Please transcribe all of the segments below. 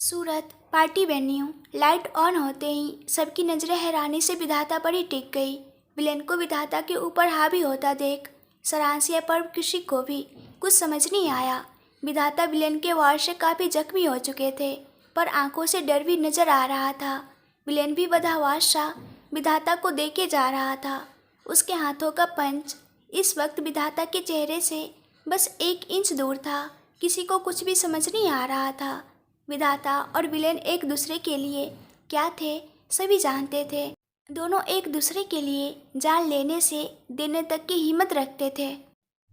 Surat party venue. Light on होते ही सबकी नजरें हैरानी से विधाता पर ही टिक गई। विलेन को विधाता के ऊपर हावी होता देख सारांश या पर्व किसी को भी कुछ समझ नहीं आया। विधाता विलेन के वार से काफ़ी जख्मी हो चुके थे, पर आंखों से डर भी नजर आ रहा था। विलेन भी बदहवास सा विधाता को देखे जा रहा था। उसके हाथों का पंच इस वक्त विधाता के चेहरे से बस 1 इंच दूर था। किसी को कुछ भी समझ नहीं आ रहा था। विधाता और विलेन एक दूसरे के लिए क्या थे सभी जानते थे। दोनों एक दूसरे के लिए जान लेने से देने तक की हिम्मत रखते थे,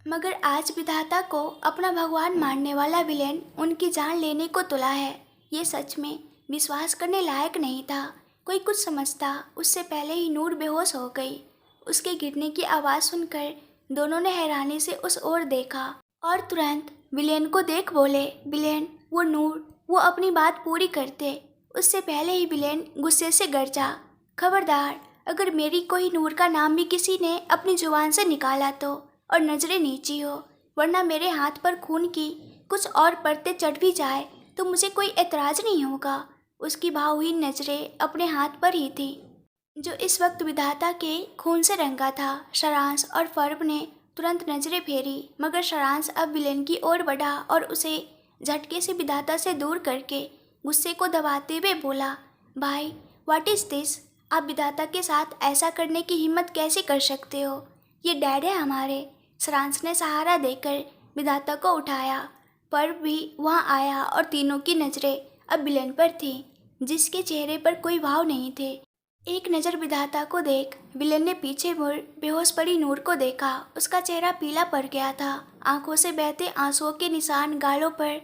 मगर आज विधाता को अपना भगवान मानने वाला विलेन उनकी जान लेने को तुला है। ये सच में विश्वास करने लायक नहीं था। कोई कुछ समझता उससे पहले ही नूर बेहोश हो गई। उसके गिरने की आवाज़ सुनकर दोनों ने हैरानी से उस ओर देखा और तुरंत विलेन को देख बोले, विलेन वो नूर। वो अपनी बात पूरी करते उससे पहले ही विलेन गुस्से से गरजा, खबरदार अगर मेरी कोई नूर का नाम भी किसी ने अपनी जुबान से निकाला तो और नजरें नीची हो, वरना मेरे हाथ पर खून की कुछ और परतें चढ़ भी जाए तो मुझे कोई एतराज़ नहीं होगा। उसकी भावहीन नजरें अपने हाथ पर ही थी जो इस वक्त विधाता के खून से रंगा था। सारांश और फर्ब ने तुरंत नजरें फेरी, मगर सारांश अब विलेन की ओर बढ़ा और उसे झटके से विधाता से दूर करके गुस्से को दबाते हुए बोला, भाई व्हाट इज़ दिस? आप विधाता के साथ ऐसा करने की हिम्मत कैसे कर सकते हो? ये डैड है हमारे। सारांश ने सहारा देकर विधाता को उठाया। पर्व भी वहाँ आया और तीनों की नज़रें अब विलेन पर थी, जिसके चेहरे पर कोई भाव नहीं थे। एक नज़र विधाता को देख विलेन ने पीछे मुड़ बेहोश पड़ी नूर को देखा। उसका चेहरा पीला पड़ गया था। आंखों से बहते आंसुओं के निशान गालों पर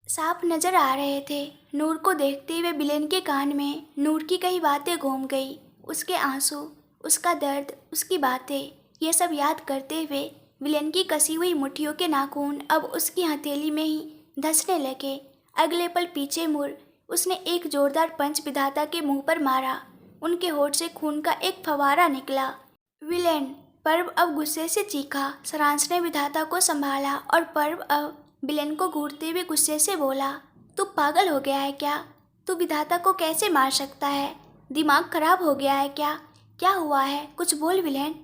साफ नजर आ रहे थे। नूर को देखते हुए विलेन के कान में नूर की कई बातें घूम गई। उसके आंसू, उसका दर्द, उसकी बातें, ये सब याद करते हुए विलेन की कसी हुई मुट्ठियों के नाखून अब उसकी हथेली में ही धंसने लगे। अगले पल पीछे मुड़ उसने एक जोरदार पंच विधाता के मुंह पर मारा। उनके होठ से खून का एक फवारा निकला। विलेन! पर्व अब गुस्से से चीखा। सारांश ने विधाता को संभाला और पर्व अब विलेन को घूरते हुए गुस्से से बोला, तू पागल हो गया है क्या? तू विधाता को कैसे मार सकता है? दिमाग खराब हो गया है क्या? क्या हुआ है? कुछ बोल विलेन।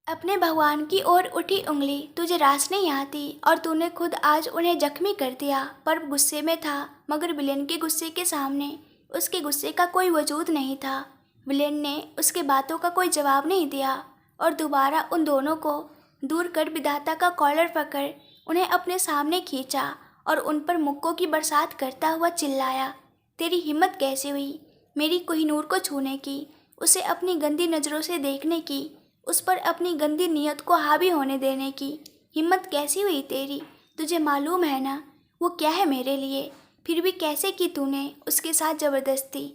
अपने भगवान की ओर उठी उंगली तुझे रास नहीं आती और तूने खुद आज उन्हें जख्मी कर दिया। पर्व गुस्से में था, मगर विलेन के गुस्से के सामने उसके गुस्से का कोई वजूद नहीं था। विलेन ने उसके बातों का कोई जवाब नहीं दिया और दोबारा उन दोनों को दूर कर विधाता का कॉलर पकड़ उन्हें अपने सामने खींचा और उन पर मुक्कों की बरसात करता हुआ चिल्लाया, तेरी हिम्मत कैसे हुई मेरी कोहिनूर को छूने की, उसे अपनी गंदी नज़रों से देखने की, उस पर अपनी गंदी नीयत को हावी होने देने की हिम्मत कैसी हुई तेरी? तुझे मालूम है ना वो क्या है मेरे लिए? फिर भी कैसे की तूने उसके साथ ज़बरदस्ती?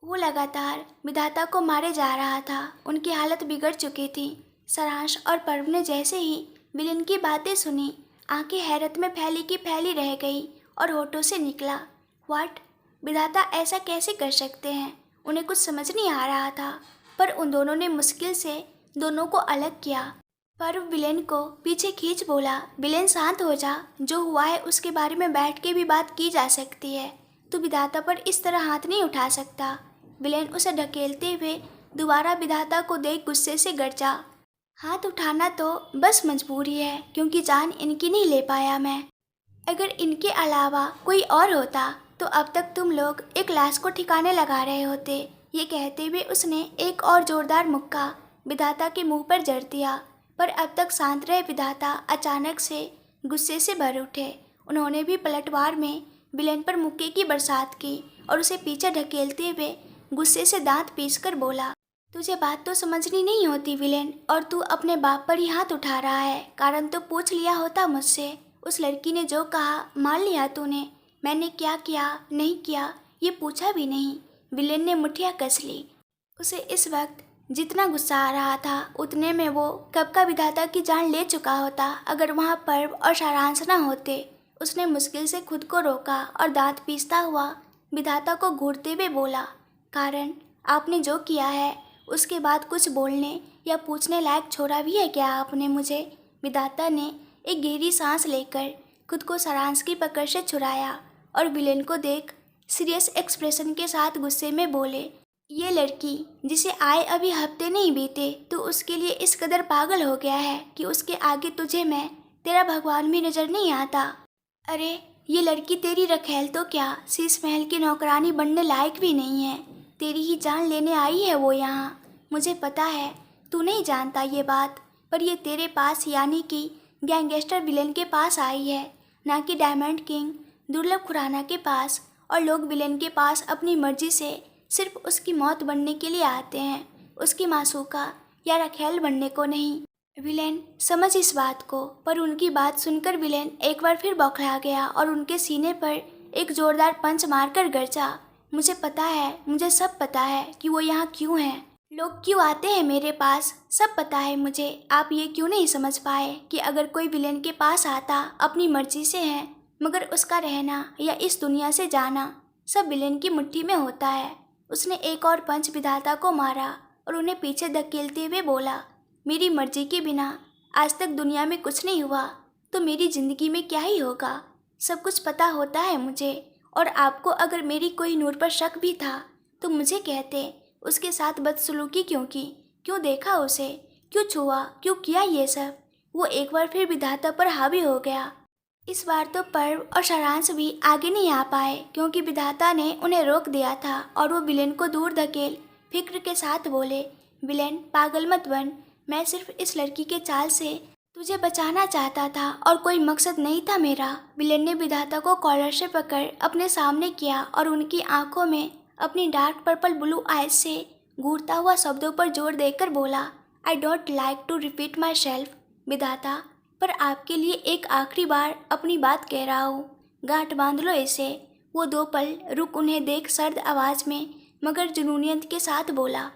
वो लगातार विधाता को मारे जा रहा था। उनकी हालत बिगड़ चुकी थी। सारांश और पर्व ने जैसे ही विलेन की बातें सुनी, आंखें हैरत में फैली की फैली रह गई और होठों से निकला, व्हाट? विधाता ऐसा कैसे कर सकते हैं? उन्हें कुछ समझ नहीं आ रहा था, पर उन दोनों ने मुश्किल से दोनों को अलग किया। पर्व विलेन को पीछे खींच बोला, विलेन शांत हो जा। जो हुआ है उसके बारे में बैठ के भी बात की जा सकती है। तू विधाता पर इस तरह हाथ नहीं उठा सकता। विलेन उसे ढकेलते हुए दोबारा विधाता को देख गुस्से से गरजा, हाथ उठाना तो बस मजबूरी है, क्योंकि जान इनकी नहीं ले पाया मैं। अगर इनके अलावा कोई और होता तो अब तक तुम लोग एक लाश को ठिकाने लगा रहे होते। ये कहते हुए उसने एक और जोरदार मुक्का विधाता के मुंह पर जड़ दिया, पर अब तक शांत रहे विधाता अचानक से गुस्से से भर उठे। उन्होंने भी पलटवार में विलेन पर मुक्के की बरसात की और उसे पीछे ढकेलते हुए गुस्से से दांत पीसकर बोला, तुझे बात तो समझनी नहीं होती विलेन, और तू अपने बाप पर ही हाथ उठा रहा है। कारण तो पूछ लिया होता मुझसे। उस लड़की ने जो कहा मान लिया तूने। मैंने क्या किया नहीं किया ये पूछा भी नहीं। विलेन ने मुठ्ठियाँ कस ली। उसे इस वक्त जितना गुस्सा आ रहा था उतने में वो कब का विधाता की जान ले चुका होता अगर वहाँ पर्व और सारांश न होते। उसने मुश्किल से खुद को रोका और दांत पीसता हुआ विधाता को घूरते हुए बोला, कारण आपने जो किया है उसके बाद कुछ बोलने या पूछने लायक छोड़ा भी है क्या आपने मुझे? विधाता ने एक गहरी सांस लेकर खुद को सारांश की पकड़ से छुड़ाया और विलेन को देख सीरियस एक्सप्रेशन के साथ गुस्से में बोले। ये लड़की जिसे आए अभी हफ्ते नहीं बीते तो उसके लिए इस कदर पागल हो गया है कि उसके आगे तुझे मैं तेरा भगवान भी नजर नहीं आता। अरे ये लड़की तेरी रखेल तो क्या शीश महल की नौकरानी बनने लायक भी नहीं है। तेरी ही जान लेने आई है वो यहाँ। मुझे पता है तू नहीं जानता ये बात, पर ये तेरे पास यानी कि गैंगस्टर विलेन के पास आई है, ना कि डायमंड किंग दुर्लभ खुराना के पास। और लोग विलेन के पास अपनी मर्जी से सिर्फ उसकी मौत बनने के लिए आते हैं, उसकी मासूका या रखेल बनने को नहीं। विलेन समझ इस बात को। पर उनकी बात सुनकर विलेन एक बार फिर बौखला गया और उनके सीने पर एक जोरदार पंच मारकर गरजा। मुझे पता है, मुझे सब पता है कि वो यहाँ क्यों है, लोग क्यों आते हैं मेरे पास, सब पता है मुझे। आप ये क्यों नहीं समझ पाए कि अगर कोई विलेन के पास आता अपनी मर्जी से है, मगर उसका रहना या इस दुनिया से जाना सब विलेन की मुट्ठी में होता है। उसने एक और पंच विधाता को मारा और उन्हें पीछे धकेलते हुए बोला, मेरी मर्जी के बिना आज तक दुनिया में कुछ नहीं हुआ तो मेरी ज़िंदगी में क्या ही होगा। सब कुछ पता होता है मुझे। और आपको अगर मेरी कोई नूर पर शक भी था तो मुझे कहते, उसके साथ बदसलूकी क्यों की, क्यों देखा उसे, क्यों छुआ, क्यों किया ये सब। वो एक बार फिर विधाता पर हावी हो गया। इस बार तो पर्व और सारांश भी आगे नहीं आ पाए क्योंकि विधाता ने उन्हें रोक दिया था और वो विलेन को दूर धकेल फिक्र के साथ बोले, विलेन पागल मत बन, मैं सिर्फ इस लड़की के चाल से तुझे बचाना चाहता था और कोई मकसद नहीं था मेरा। विलेन ने विधाता को कॉलर से पकड़ अपने सामने किया और उनकी आंखों में अपनी डार्क पर्पल ब्लू आइज से घूरता हुआ शब्दों पर जोर देकर बोला, I don't like to repeat myself विधाता, पर आपके लिए एक आखिरी बार अपनी बात कह रहा हूँ, गांठ बांध लो इसे। वो 2 पल रुक उन्हें देख सर्द आवाज में मगर जुनूनियत के साथ बोला,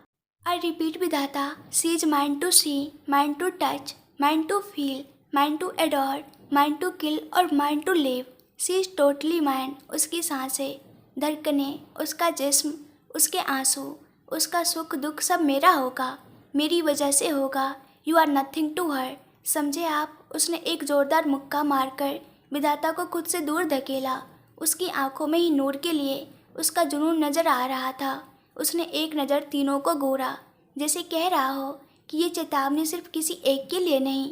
आई रिपीट विधाता, she is mind to see, mind to touch, mind to feel, mind to adore, mind to kill और mind to live. She is totally mind. उसकी सांसें, धड़कने, उसका जिस्म, उसके आंसू, उसका सुख दुख सब मेरा होगा, मेरी वजह से होगा। You are nothing to her, समझे आप। उसने एक जोरदार मुक्का मारकर विधाता को खुद से दूर धकेला। उसकी आंखों में ही नूर के लिए उसका जुनून नजर आ रहा था। उसने एक नज़र तीनों को घूरा, जैसे कह रहा हो कि ये चेतावनी सिर्फ किसी एक के लिए नहीं।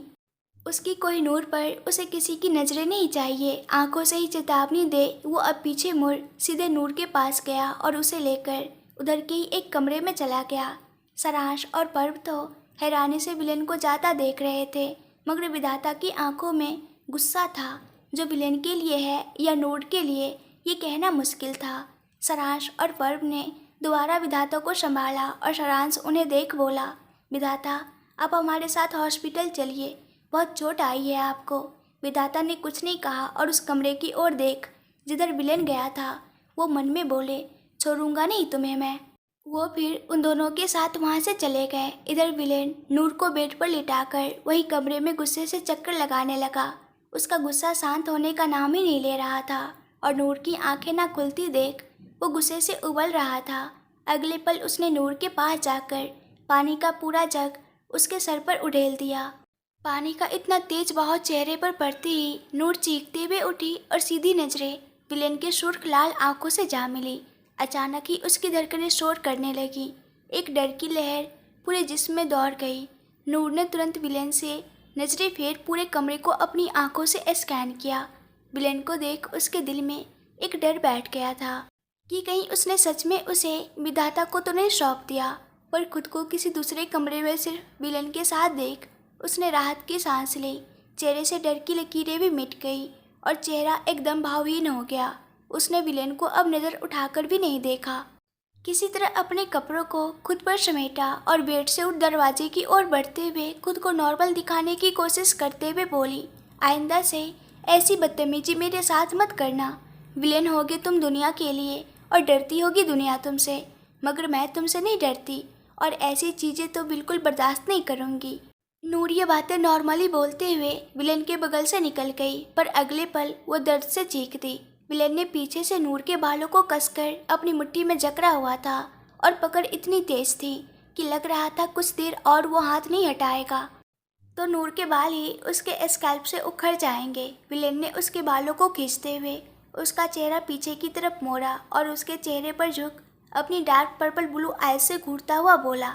उसकी कोई नूर पर उसे किसी की नज़रें नहीं चाहिए। आंखों से ही चेतावनी दे। वो अब पीछे मुड़ सीधे नूर के पास गया और उसे लेकर उधर के ही एक कमरे में चला गया। सारांश और पर्व तो हैरानी से विलेन को जाता देख रहे थे, मगर विधाता की आंखों में गुस्सा था जो विलेन के लिए है या नूर के लिए ये कहना मुश्किल था। सारांश और पर्व ने दोबारा विधाता को संभाला और सारांश उन्हें देख बोला, विधाता आप हमारे साथ हॉस्पिटल चलिए, बहुत चोट आई है आपको। विधाता ने कुछ नहीं कहा और उस कमरे की ओर देख जिधर विलेन गया था। वो मन में बोले, छोड़ूंगा नहीं तुम्हें मैं। वो फिर उन दोनों के साथ वहाँ से चले गए। इधर विलेन नूर को बेड पर लिटाकर वही कमरे में गुस्से से चक्कर लगाने लगा। उसका गुस्सा शांत होने का नाम ही नहीं ले रहा था और नूर की आंखें ना खुलती देख वो गुस्से से उबल रहा था। अगले पल उसने नूर के पास जाकर पानी का पूरा जग उसके सर पर उड़ेल दिया। पानी का इतना तेज बहाव चेहरे पर पड़ते ही नूर चीखते हुए उठी और सीधी नजरें विलेन के सुर्ख लाल आंखों से जा मिली। अचानक ही उसकी धड़कनें शोर करने लगी। एक डर की लहर पूरे जिस्म में दौड़ गई। नूर ने तुरंत विलेन से नजरें फेर पूरे कमरे को अपनी आंखों से स्कैन किया। विलेन को देख उसके दिल में एक डर बैठ गया था कि कहीं उसने सच में उसे विधाता को तो नहीं सौंप दिया। पर खुद को किसी दूसरे कमरे में सिर्फ विलेन के साथ देख उसने राहत की सांस ली। चेहरे से डर की लकीरें भी मिट गई और चेहरा एकदम भावहीन हो गया। उसने विलेन को अब नज़र उठाकर भी नहीं देखा। किसी तरह अपने कपड़ों को खुद पर समेटा और बेड से उठ दरवाजे की ओर बढ़ते हुए खुद को नॉर्मल दिखाने की कोशिश करते हुए बोली, आइंदा से ऐसी बदतमीजी मेरे साथ मत करना। विलेन होगे तुम दुनिया के लिए और डरती होगी दुनिया तुमसे, मगर मैं तुमसे नहीं डरती और ऐसी चीज़ें तो बिल्कुल बर्दाश्त नहीं करूँगी। नूर ये बातें नॉर्मली बोलते हुए विलेन के बगल से निकल गई, पर अगले पल वो दर्द से चीख दी। विलेन ने पीछे से नूर के बालों को कसकर अपनी मुट्ठी में जकड़ा हुआ था और पकड़ इतनी तेज थी कि लग रहा था कुछ देर और वो हाथ नहीं हटाएगा तो नूर के बाल ही उसके स्कैल्प से उखड़ जाएंगे। विलेन ने उसके बालों को खींचते हुए उसका चेहरा पीछे की तरफ मोड़ा और उसके चेहरे पर झुक अपनी डार्क पर्पल ब्लू आइज से घूरता हुआ बोला,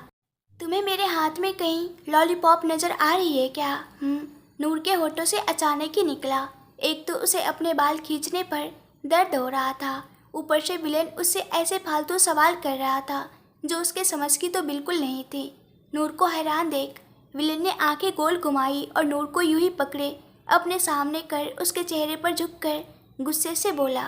तुम्हें मेरे हाथ में कहीं लॉलीपॉप नजर आ रही है क्या? नूर के होठों से अचानक ही निकला। एक तो उसे अपने बाल खींचने पर दर्द हो रहा था, ऊपर से विलेन उससे ऐसे फालतू सवाल कर रहा था जो उसके समझ की तो बिल्कुल नहीं थी। नूर को हैरान देख विलेन ने आंखें गोल घुमाई और नूर को यूं ही पकड़े अपने सामने कर उसके चेहरे पर झुककर गुस्से से बोला,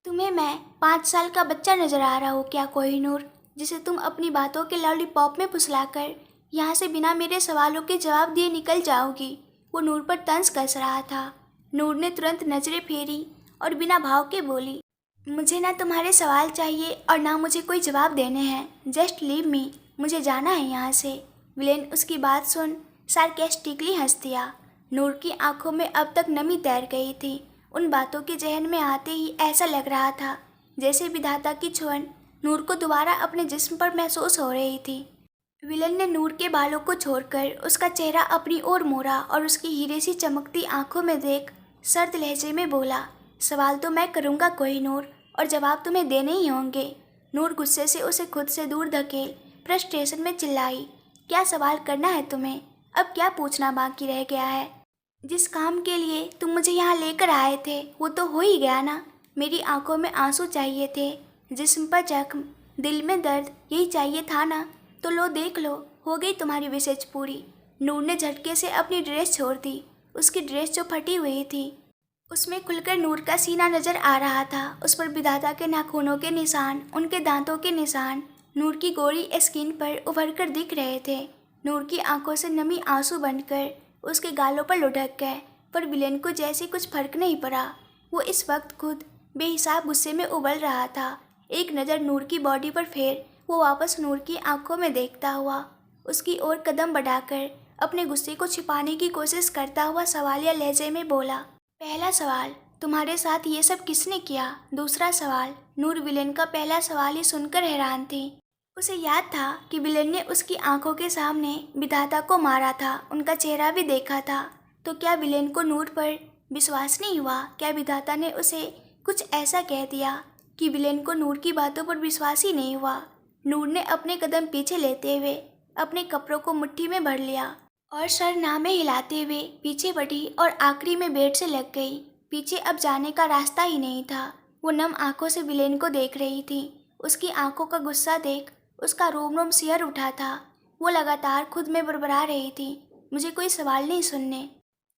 तुम्हें मैं 5 साल का बच्चा नजर आ रहा हूँ क्या कोहिनूर, जिसे तुम अपनी बातों के लॉलीपॉप में फुसलाकर यहाँ से बिना मेरे सवालों के जवाब दिए निकल जाओगी? वो नूर पर तंज कस रहा था। नूर ने तुरंत नजरें फेरी और बिना भाव के बोली, मुझे ना तुम्हारे सवाल चाहिए और ना मुझे कोई जवाब देने हैं। जस्ट लीव मी, मुझे जाना है यहाँ से। विलेन उसकी बात सुन सार्केस्टिकली हंस दिया। नूर की आंखों में अब तक नमी तैर गई थी। उन बातों के जहन में आते ही ऐसा लग रहा था जैसे विधाता की छुअन नूर को दोबारा अपने जिस्म पर महसूस हो रही थी। विलन ने नूर के बालों को छोड़कर उसका चेहरा अपनी ओर मोड़ा और उसकी हीरे सी चमकती आंखों में देख सर्द लहजे में बोला, सवाल तो मैं करूँगा कोहिनूर और जवाब तुम्हें देने ही होंगे। नूर गुस्से से उसे खुद से दूर धकेल फ्रस्ट्रेशन में चिल्लाई, क्या सवाल करना है तुम्हें? अब क्या पूछना बाकी रह गया है? जिस काम के लिए तुम मुझे यहाँ लेकर आए थे वो तो हो ही गया ना। मेरी आंखों में आंसू चाहिए थे, जिस्म पर जख्म, दिल में दर्द, यही चाहिए था ना। तो लो देख लो, हो गई तुम्हारी विशेष पूरी। नूर ने झटके से अपनी ड्रेस छोड़ दी। उसकी ड्रेस जो फटी हुई थी उसमें खुलकर नूर का सीना नजर आ रहा था। उस पर विधाता के नाखूनों के निशान, उनके दांतों के निशान नूर की गोरी स्किन पर उभर कर दिख रहे थे। नूर की आंखों से नमी आंसू बनकर उसके गालों पर लुढ़क गए, पर विलेन को जैसे कुछ फर्क नहीं पड़ा। वो इस वक्त खुद बेहिसाब गुस्से में उबल रहा था। एक नज़र नूर की बॉडी पर फेर वो वापस नूर की आंखों में देखता हुआ उसकी ओर कदम बढ़ाकर अपने गुस्से को छिपाने की कोशिश करता हुआ सवालिया लहजे में बोला, पहला सवाल, तुम्हारे साथ ये सब किसने किया? दूसरा सवाल। नूर विलेन का पहला सवाल ही सुनकर हैरान थी। उसे याद था कि विलेन ने उसकी आंखों के सामने विधाता को मारा था, उनका चेहरा भी देखा था। तो क्या विलेन को नूर पर विश्वास नहीं हुआ? क्या विधाता ने उसे कुछ ऐसा कह दिया कि विलेन को नूर की बातों पर विश्वास ही नहीं हुआ? नूर ने अपने कदम पीछे लेते हुए अपने कपड़ों को मुट्ठी में भर लिया और सर नामे हिलाते हुए पीछे बढ़ी और आखिरी में बेड से लग गई। पीछे अब जाने का रास्ता ही नहीं था। वो नम आंखों से विलेन को देख रही थी। उसकी आंखों का गुस्सा देख उसका रोम रोम सिहर उठा था। वो लगातार खुद में बड़बड़ा रही थी, मुझे कोई सवाल नहीं सुनने,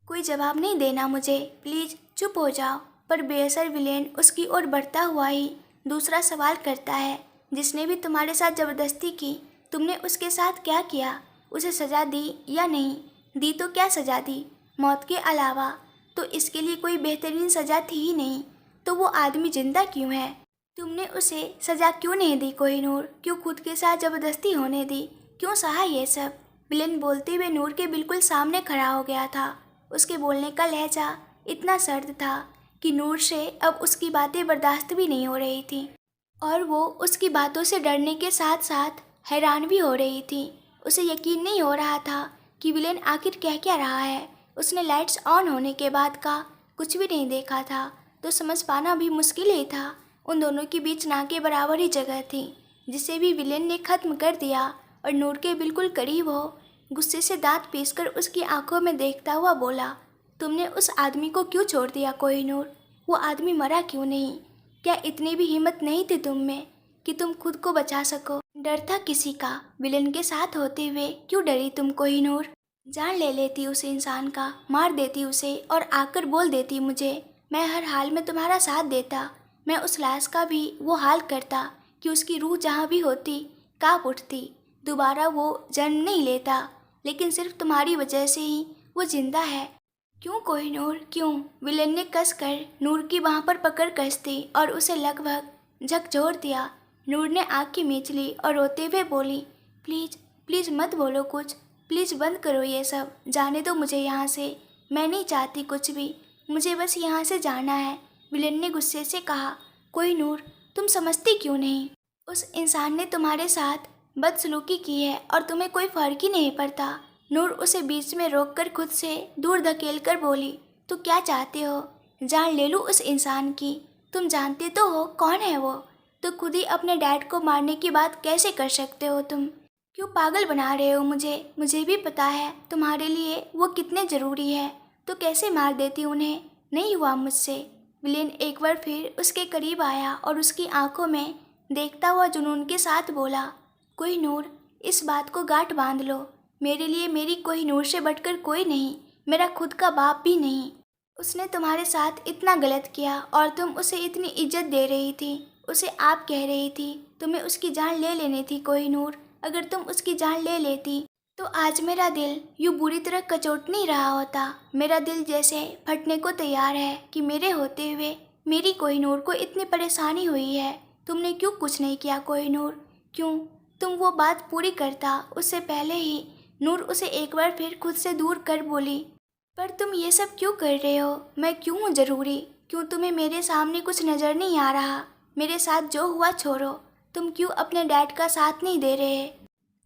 कोई जवाब नहीं देना मुझे, प्लीज़ चुप हो जाओ। पर बेअसर विलेन उसकी ओर बढ़ता हुआ ही दूसरा सवाल करता है, जिसने भी तुम्हारे साथ ज़बरदस्ती की तुमने उसके साथ क्या किया? उसे सज़ा दी या नहीं दी? तो क्या सज़ा दी? मौत के अलावा तो इसके लिए कोई बेहतरीन सज़ा थी ही नहीं। तो वो आदमी जिंदा क्यों है? तुमने उसे सज़ा क्यों नहीं दी कोहिनूर? क्यों खुद के साथ ज़बरदस्ती होने दी? क्यों सहा ये सब? विलेन बोलते हुए नूर के बिल्कुल सामने खड़ा हो गया था। उसके बोलने का लहजा इतना सर्द था कि नूर से अब उसकी बातें बर्दाश्त भी नहीं हो रही थी और वो उसकी बातों से डरने के साथ साथ हैरान भी हो रही थी। उसे यकीन नहीं हो रहा था कि विलेन आखिर कह क्या रहा है। उसने लाइट्स ऑन होने के बाद का कुछ भी नहीं देखा था, तो समझ पाना भी मुश्किल ही था। उन दोनों के बीच ना के बराबर ही जगह थी, जिसे भी विलेन ने ख़त्म कर दिया और नूर के बिल्कुल करीब हो गुस्से से दांत पीसकर उसकी आंखों में देखता हुआ बोला, तुमने उस आदमी को क्यों छोड़ दिया कोहिनूर? वो आदमी मरा क्यों नहीं? क्या इतनी भी हिम्मत नहीं थी तुम में कि तुम खुद को बचा सको? डर था किसी का? विलेन के साथ होते हुए क्यों डरी तुम कोहिनूर? जान ले लेती उस इंसान का, मार देती उसे और आकर बोल देती मुझे, मैं हर हाल में तुम्हारा साथ देता। मैं उस लाश का भी वो हाल करता कि उसकी रूह जहाँ भी होती काँप उठती, दोबारा वो जन्म नहीं लेता। लेकिन सिर्फ तुम्हारी वजह से ही वो जिंदा है। क्यों कोहिनूर क्यों? विलेन ने कसकर नूर की बाह पर पकड़ कस दी और उसे लगभग झकझोर दिया। नूर ने आँखें मीच ली और रोते हुए बोली, प्लीज़ प्लीज़ मत बोलो कुछ, प्लीज़ बंद करो ये सब, जाने दो मुझे यहाँ से। मैं नहीं चाहती कुछ भी, मुझे बस यहाँ से जाना है। विलेन ने गुस्से से कहा, कोहिनूर तुम समझती क्यों नहीं? उस इंसान ने तुम्हारे साथ बदसलूकी की है और तुम्हें कोई फ़र्क ही नहीं पड़ता। नूर उसे बीच में रोककर खुद से दूर धकेल कर बोली, तो क्या चाहते हो? जान ले लूँ उस इंसान की? तुम जानते तो हो कौन है वो? तो खुद ही अपने डैड को मारने की बात कैसे कर सकते हो तुम? क्यों पागल बना रहे हो मुझे? मुझे भी पता है तुम्हारे लिए वो कितने ज़रूरी है, तो कैसे मार देती उन्हें? नहीं हुआ मुझसे। विलेन एक बार फिर उसके करीब आया और उसकी आंखों में देखता हुआ जुनून के साथ बोला, कोहिनूर, इस बात को गांठ बांध लो। मेरे लिए मेरी कोहिनूर से बढ़कर कोई नहीं, मेरा खुद का बाप भी नहीं। उसने तुम्हारे साथ इतना गलत किया और तुम उसे इतनी इज्जत दे रही थी, उसे आप कह रही थी। तुम्हें उसकी जान ले लेनी थी कोहिनूर। अगर तुम उसकी जान ले लेती तो आज मेरा दिल यूँ बुरी तरह कचोट नहीं रहा होता। मेरा दिल जैसे फटने को तैयार है कि मेरे होते हुए मेरी कोहिनूर को इतनी परेशानी हुई है। तुमने क्यों कुछ नहीं किया कोहिनूर? क्यों? तुम वो बात पूरी करता उससे पहले ही नूर उसे एक बार फिर खुद से दूर कर बोली। पर तुम ये सब क्यों कर रहे हो? मैं क्यों हूँ ज़रूरी? क्यों तुम्हें मेरे सामने कुछ नज़र नहीं आ रहा? मेरे साथ जो हुआ छोड़ो। तुम क्यों अपने डैड का साथ नहीं दे रहे?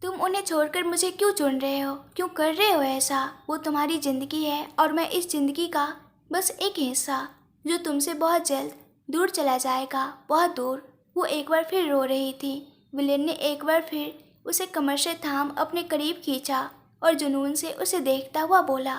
तुम उन्हें छोड़कर मुझे क्यों चुन रहे हो? क्यों कर रहे हो ऐसा? वो तुम्हारी ज़िंदगी है और मैं इस ज़िंदगी का बस एक हिस्सा, जो तुमसे बहुत जल्द दूर चला जाएगा, बहुत दूर। वो एक बार फिर रो रही थी। विलेन ने एक बार फिर उसे कमर से थाम अपने करीब खींचा और जुनून से उसे देखता हुआ बोला,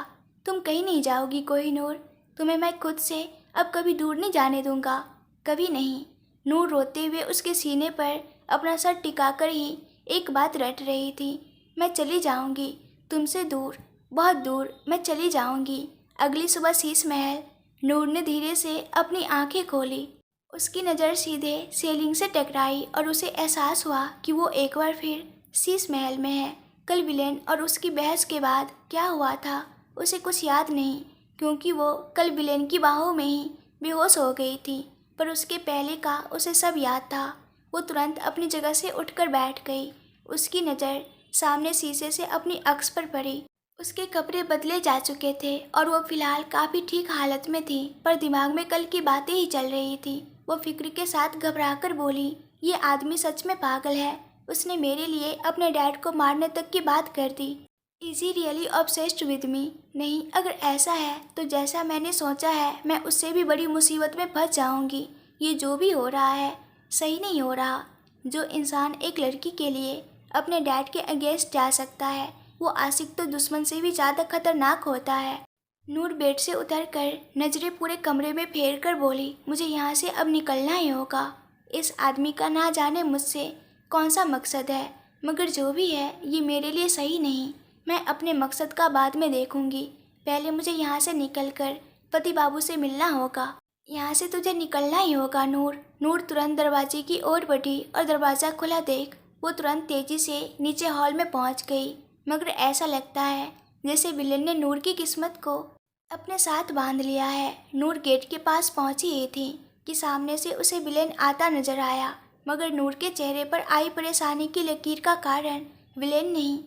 तुम कहीं नहीं जाओगी कोहिनूर। तुम्हें मैं खुद से अब कभी दूर नहीं जाने दूंगा, कभी नहीं। नूर रोते हुए उसके सीने पर अपना सर टिकाकर ही एक बात रट रही थी, मैं चली जाऊंगी तुमसे दूर, बहुत दूर मैं चली जाऊंगी। अगली सुबह शीश महल। नूर ने धीरे से अपनी आंखें खोली। उसकी नज़र सीधे सीलिंग से टकराई और उसे एहसास हुआ कि वो एक बार फिर शीश महल में है। कल विलेन और उसकी बहस के बाद क्या हुआ था उसे कुछ याद नहीं, क्योंकि वो कल विलेन की बाहों में ही बेहोश हो गई थी। पर उसके पहले का उसे सब याद था। वो तुरंत अपनी जगह से उठकर बैठ गई। उसकी नज़र सामने शीशे से अपनी अक्स पर पड़ी। उसके कपड़े बदले जा चुके थे और वो फिलहाल काफ़ी ठीक हालत में थी, पर दिमाग में कल की बातें ही चल रही थी। वो फिक्र के साथ घबराकर बोली, ये आदमी सच में पागल है। उसने मेरे लिए अपने डैड को मारने तक की बात कर दी। Is he really obsessed with me? नहीं, अगर ऐसा है तो जैसा मैंने सोचा है मैं उससे भी बड़ी मुसीबत में फंस जाऊंगी। ये जो भी हो रहा है सही नहीं हो रहा। जो इंसान एक लड़की के लिए अपने डैड के अगेंस्ट जा सकता है, वो आशिक तो दुश्मन से भी ज़्यादा खतरनाक होता है। नूर बेड से उतरकर नज़रें पूरे कमरे में फेर कर बोली, मुझे यहाँ से अब निकलना ही होगा। इस आदमी का ना जाने मुझसे कौन सा मकसद है, मगर जो भी है ये मेरे लिए सही नहीं। मैं अपने मकसद का बाद में देखूंगी। पहले मुझे यहाँ से निकलकर पति बाबू से मिलना होगा। यहाँ से तुझे निकलना ही होगा नूर। नूर तुरंत दरवाजे की ओर बढ़ी और दरवाज़ा खुला देख वो तुरंत तेज़ी से नीचे हॉल में पहुँच गई। मगर ऐसा लगता है जैसे विलेन ने नूर की किस्मत को अपने साथ बांध लिया है। नूर गेट के पास पहुँची ही थी कि सामने से उसे विलेन आता नजर आया, मगर नूर के चेहरे पर आई परेशानी की लकीर का कारण विलेन नहीं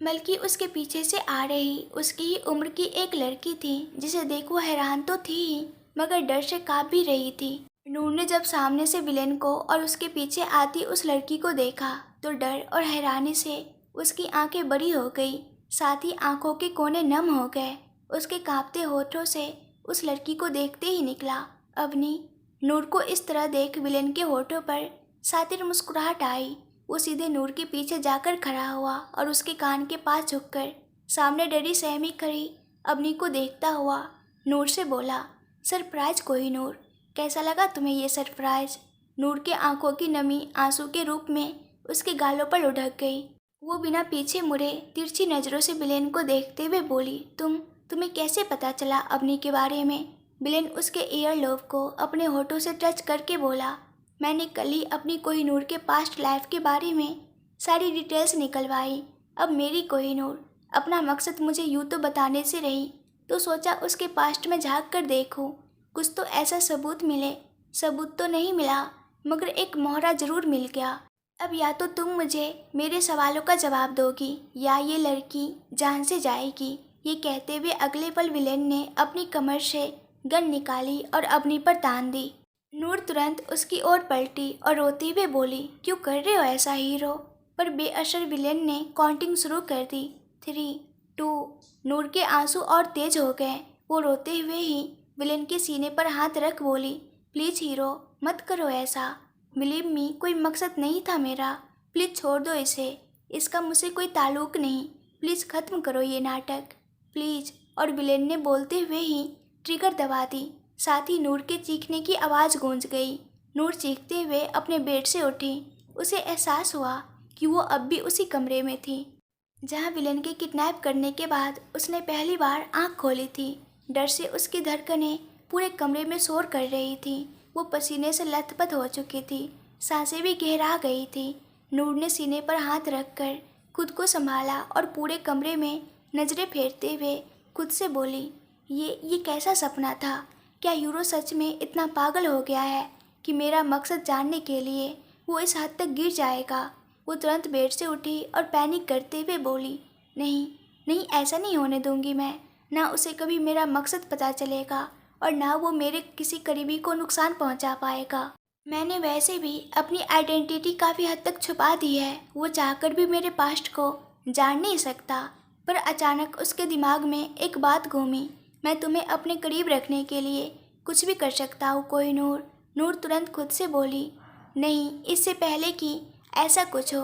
बल्कि उसके पीछे से आ रही उसकी ही उम्र की एक लड़की थी, जिसे देख वो हैरान तो थी ही मगर डर से काँप भी रही थी। नूर ने जब सामने से विलेन को और उसके पीछे आती उस लड़की को देखा तो डर और हैरानी से उसकी आंखें बड़ी हो गई, साथ ही आंखों के कोने नम हो गए। उसके कांपते होठों से उस लड़की को देखते ही निकला, अवनी। नूर को इस तरह देख विलेन के होठों पर सातिर मुस्कुराहट आई। वो सीधे नूर के पीछे जाकर खड़ा हुआ और उसके कान के पास झुककर सामने डरी सहमी खड़ी अवनी को देखता हुआ नूर से बोला, सरप्राइज कोहिनूर, कैसा लगा तुम्हें ये सरप्राइज? नूर के आंखों की नमी आंसू के रूप में उसके गालों पर लुढ़क गई। वो बिना पीछे मुड़े तिरछी नज़रों से विलेन को देखते हुए बोली, तुम्हें कैसे पता चला अवनी के बारे में? विलेन उसके ईयरलोब को अपने होठों से टच करके बोला, मैंने कल ही अपनी कोहिनूर के पास्ट लाइफ के बारे में सारी डिटेल्स निकलवाई। अब मेरी कोहिनूर अपना मकसद मुझे यूँ तो बताने से रही, तो सोचा उसके पास्ट में झांक कर देखूं, कुछ तो ऐसा सबूत मिले। सबूत तो नहीं मिला, मगर एक मोहरा ज़रूर मिल गया। अब या तो तुम मुझे मेरे सवालों का जवाब दोगी या ये लड़की जान से जाएगी। ये कहते हुए अगले पल विलेन ने अपनी कमर से गन निकाली और अवनी पर तान दी। नूर तुरंत उसकी ओर पलटी और रोते हुए बोली, क्यों कर रहे हो ऐसा हीरो? पर बेअसर विलेन ने काउंटिंग शुरू कर दी, 3, 2। नूर के आंसू और तेज हो गए। वो रोते हुए ही विलेन के सीने पर हाथ रख बोली, प्लीज़ हीरो, मत करो ऐसा। बिलीव मी, कोई मकसद नहीं था मेरा। प्लीज़ छोड़ दो इसे, इसका मुझसे कोई ताल्लुक नहीं। प्लीज़ ख़त्म करो ये नाटक, प्लीज़। और विलेन ने बोलते हुए ही ट्रिगर दबा दी। साथ ही नूर के चीखने की आवाज़ गूंज गई। नूर चीखते हुए अपने बेड से उठी। उसे एहसास हुआ कि वो अब भी उसी कमरे में थी जहाँ विलेन के किडनैप करने के बाद उसने पहली बार आंख खोली थी। डर से उसकी धड़कनें पूरे कमरे में शोर कर रही थी। वो पसीने से लथपथ हो चुकी थी, सांसें भी गहरा गई थी। नूर ने सीने पर हाथ रखकर खुद को संभाला और पूरे कमरे में नज़रें फेरते हुए खुद से बोली, ये कैसा सपना था? क्या हीरो सच में इतना पागल हो गया है कि मेरा मकसद जानने के लिए वो इस हद तक गिर जाएगा? वो तुरंत बेड से उठी और पैनिक करते हुए बोली, नहीं नहीं, ऐसा नहीं होने दूंगी मैं। ना उसे कभी मेरा मकसद पता चलेगा और ना वो मेरे किसी करीबी को नुकसान पहुंचा पाएगा। मैंने वैसे भी अपनी आइडेंटिटी काफ़ी हद तक छुपा दी है। वो चाहकर भी मेरे पास्ट को जान नहीं सकता। पर अचानक उसके दिमाग में एक बात घूमी, मैं तुम्हें अपने करीब रखने के लिए कुछ भी कर सकता हूँ कोहिनूर। नूर तुरंत खुद से बोली, नहीं, इससे पहले कि ऐसा कुछ हो,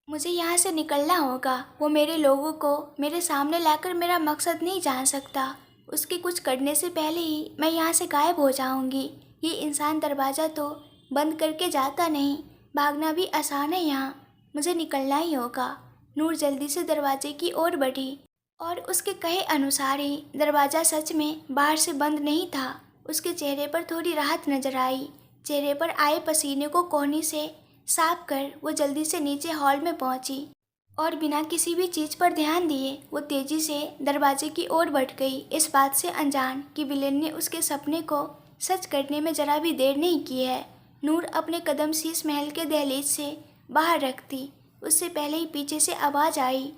मुझे यहाँ से निकलना होगा। वो मेरे लोगों को मेरे सामने लाकर मेरा मकसद नहीं जान सकता। उसके कुछ करने से पहले ही मैं यहाँ से गायब हो जाऊँगी। ये इंसान दरवाज़ा तो बंद करके जाता नहीं, भागना भी आसान है यहाँ। मुझे निकलना ही होगा। नूर जल्दी से दरवाजे की ओर बढ़ी और उसके कहे अनुसार ही दरवाज़ा सच में बाहर से बंद नहीं था। उसके चेहरे पर थोड़ी राहत नजर आई। चेहरे पर आए पसीने को कोहनी से साफ कर वो जल्दी से नीचे हॉल में पहुंची और बिना किसी भी चीज़ पर ध्यान दिए वो तेज़ी से दरवाजे की ओर बढ़ गई, इस बात से अनजान कि विलेन ने उसके सपने को सच करने में जरा भी देर नहीं की है। नूर अपने कदम शीश महल के दहलीज से बाहर रखती, उससे पहले ही पीछे से आवाज़ आई,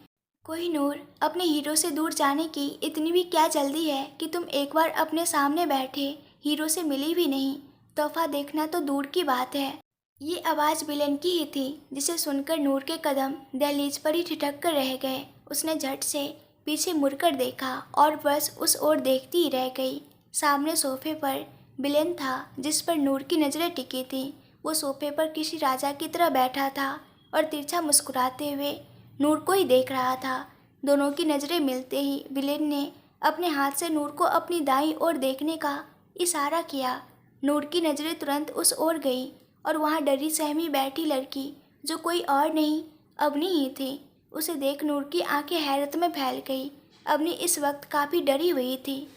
कोहिनूर, अपने हीरो से दूर जाने की इतनी भी क्या जल्दी है कि तुम एक बार अपने सामने बैठे हीरो से मिली भी नहीं? तोहफा देखना तो दूर की बात है। ये आवाज़ विलेन की ही थी, जिसे सुनकर नूर के कदम दहलीज पर ही ठिठक कर रह गए। उसने झट से पीछे मुड़कर देखा और बस उस ओर देखती ही रह गई। सामने सोफे पर विलेन था, जिस पर नूर की नज़रें टिकी थी। वो सोफे पर किसी राजा की तरह बैठा था और तिरछा मुस्कुराते हुए नूर को ही देख रहा था। दोनों की नज़रें मिलते ही विलेन ने अपने हाथ से नूर को अपनी दाईं ओर देखने का इशारा किया। नूर की नज़रें तुरंत उस ओर गई और वहाँ डरी सहमी बैठी लड़की, जो कोई और नहीं अवनी ही थी। उसे देख नूर की आंखें हैरत में फैल गई। अवनी इस वक्त काफ़ी डरी हुई थी,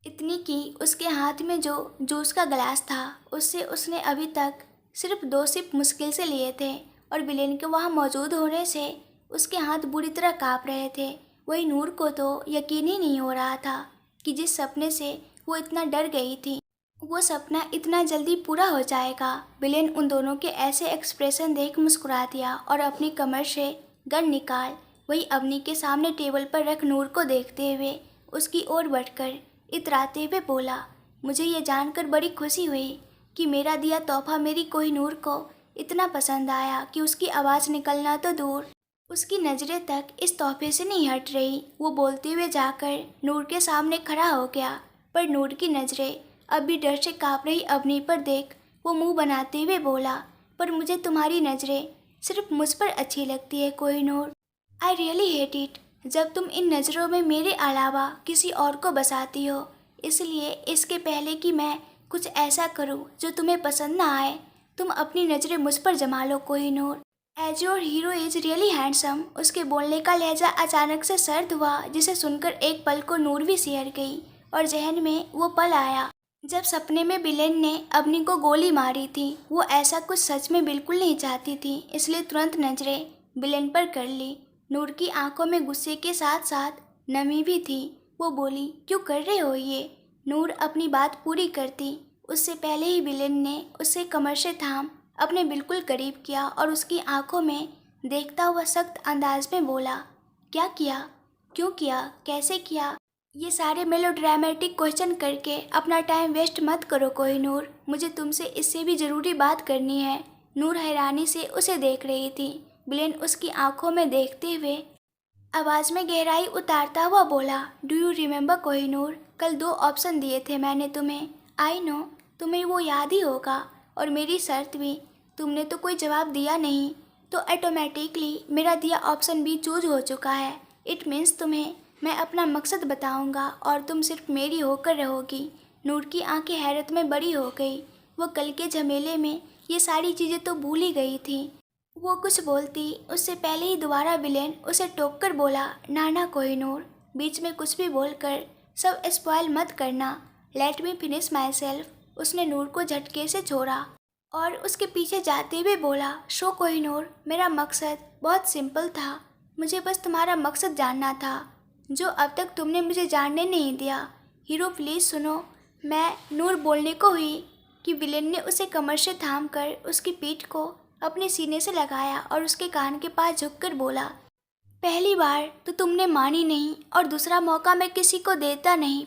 इतनी कि उसके हाथ में जो जूस का गिलास था उससे उसने अभी तक सिर्फ 2 सिप मुश्किल से लिए थे और विलेन के वहाँ मौजूद होने से उसके हाथ बुरी तरह काँप रहे थे। वही नूर को तो यकीन ही नहीं हो रहा था कि जिस सपने से वो इतना डर गई थी वो सपना इतना जल्दी पूरा हो जाएगा। विलेन उन दोनों के ऐसे एक्सप्रेशन देख मुस्कुरा दिया और अपनी कमर से गन निकाल वही अवनी के सामने टेबल पर रख नूर को देखते हुए उसकी ओर बढ़कर इतराते हुए बोला, मुझे ये जानकर बड़ी खुशी हुई कि मेरा दिया तोहफा मेरी कोहिनूर को इतना पसंद आया कि उसकी आवाज़ निकलना तो दूर, उसकी नज़रें तक इस तोहफे से नहीं हट रही। वो बोलते हुए जाकर नूर के सामने खड़ा हो गया, पर नूर की नज़रें अब भी डर से काँप रही अवनी पर देख वो मुंह बनाते हुए बोला, पर मुझे तुम्हारी नज़रें सिर्फ मुझ पर अच्छी लगती है Kohinoor. I really hate it जब तुम इन नज़रों में मेरे अलावा किसी और को बसाती हो। इसलिए इसके पहले कि मैं कुछ ऐसा करूं जो तुम्हें पसंद ना आए, तुम अपनी नज़रें मुझ पर जमा लो Kohinoor. As your hero is really handsome. उसके बोलने का लहजा अचानक से सर्द हुआ, जिसे सुनकर एक पल को नूर भी सिहर गई और जहन में वो पल आया जब सपने में विलेन ने अवनी को गोली मारी थी। वो ऐसा कुछ सच में बिल्कुल नहीं चाहती थी, इसलिए तुरंत नज़रें विलेन पर कर ली। नूर की आंखों में गुस्से के साथ साथ नमी भी थी। वो बोली, क्यों कर रहे हो ये? नूर अपनी बात पूरी करती उससे पहले ही विलेन ने उसे कमर से थाम अपने बिल्कुल करीब किया और उसकी आंखों में देखता हुआ सख्त अंदाज में बोला, क्या किया, क्यों किया, कैसे किया? ये सारे मेलोड्रामेटिक क्वेश्चन करके अपना टाइम वेस्ट मत करो कोहिनूर, मुझे तुमसे इससे भी ज़रूरी बात करनी है। नूर हैरानी से उसे देख रही थी। विलेन उसकी आंखों में देखते हुए आवाज़ में गहराई उतारता हुआ बोला, डू यू रिमेंबर कोहिनूर, कल 2 ऑप्शन दिए थे मैंने तुम्हें। आई नो तुम्हें वो याद ही होगा, और मेरी शर्त भी। तुमने तो कोई जवाब दिया नहीं, तो ऑटोमेटिकली मेरा दिया ऑप्शन भी चूज हो चुका है। इट मीन्स तुम्हें मैं अपना मकसद बताऊंगा और तुम सिर्फ मेरी होकर रहोगी। नूर की आंखें हैरत में बड़ी हो गई। वो कल के झमेले में ये सारी चीज़ें तो भूल ही गई थी। वो कुछ बोलती उससे पहले ही दोबारा विलेन उसे टोक कर बोला, ना कोहिनूर, बीच में कुछ भी बोलकर सब स्पॉइल मत करना। Let me finish my self. उसने नूर को झटके से छोड़ा और उसके पीछे जाते हुए बोला, शो कोहिनूर, मेरा मकसद बहुत सिंपल था। मुझे बस तुम्हारा मकसद जानना था, जो अब तक तुमने मुझे जानने नहीं दिया। हीरो प्लीज़ सुनो। मैं नूर बोलने को हुई कि विलेन ने उसे कमर से थाम कर उसकी पीठ को अपने सीने से लगाया और उसके कान के पास झुककर बोला, पहली बार तो तुमने मानी नहीं और दूसरा मौका मैं किसी को देता नहीं,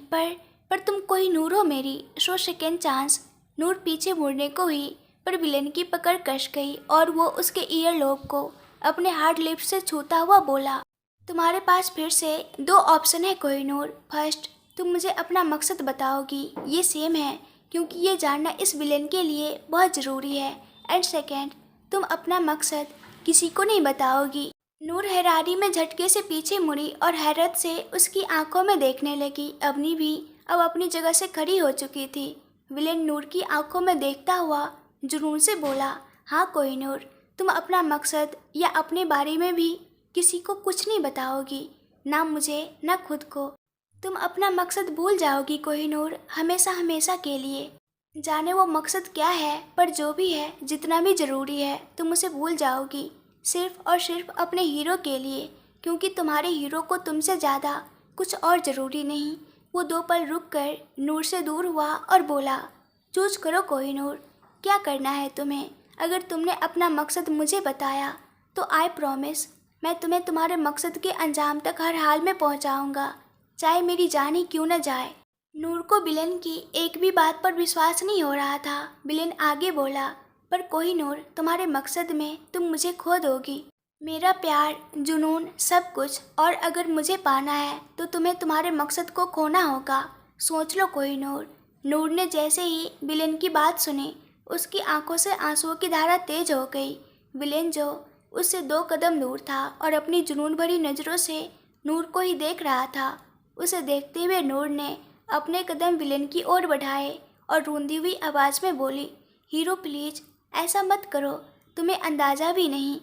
पर तुम कोहिनूर हो मेरी। Show second chance. नूर पीछे मुड़ने को हुई, पर विलेन की पकड़ कस गई और वो उसके ईयर लोब को अपने हार्ड लिप्स से छूता हुआ बोला, तुम्हारे पास फिर से 2 ऑप्शन है कोहिनूर। फर्स्ट, तुम मुझे अपना मकसद बताओगी, ये सेम है क्योंकि ये जानना इस विलेन के लिए बहुत ज़रूरी है। एंड सेकेंड, तुम अपना मकसद किसी को नहीं बताओगी। नूर हैरानी में झटके से पीछे मुड़ी और हैरत से उसकी आंखों में देखने लगी। अवनी भी अब अपनी जगह से खड़ी हो चुकी थी। विलेन नूर की आंखों में देखता हुआ जुनून से बोला, हाँ कोहिनूर, तुम अपना मकसद या अपने बारे में भी किसी को कुछ नहीं बताओगी, ना मुझे ना खुद को। तुम अपना मकसद भूल जाओगी कोहिनूर, हमेशा हमेशा के लिए। जाने वो मकसद क्या है, पर जो भी है, जितना भी ज़रूरी है, तुम उसे भूल जाओगी, सिर्फ और सिर्फ अपने हीरो के लिए, क्योंकि तुम्हारे हीरो को तुमसे ज़्यादा कुछ और ज़रूरी नहीं। वो 2 पल रुक कर नूर से दूर हुआ और बोला, चूज करो कोहिनूर, क्या करना है तुम्हें। अगर तुमने अपना मकसद मुझे बताया तो आई प्रॉमिस मैं तुम्हें तुम्हारे मकसद के अंजाम तक हर हाल में पहुंचाऊंगा, चाहे मेरी जान ही क्यों न जाए। नूर को विलेन की एक भी बात पर विश्वास नहीं हो रहा था। विलेन आगे बोला, पर कोहिनूर, तुम्हारे मकसद में तुम मुझे खो दोगी, मेरा प्यार, जुनून, सब कुछ। और अगर मुझे पाना है तो तुम्हें तुम्हारे मकसद को खोना होगा। सोच लो कोहिनूर। नूर ने जैसे ही विलेन की बात सुनी, उसकी आंखों से आंसुओं की धारा तेज हो गई। विलेन जो उससे 2 कदम दूर था और अपनी जुनून भरी नज़रों से नूर को ही देख रहा था। उसे देखते हुए नूर ने अपने कदम विलेन की ओर बढ़ाए और रूंधी हुई आवाज़ में बोली, हीरो प्लीज ऐसा मत करो, तुम्हें अंदाज़ा भी नहीं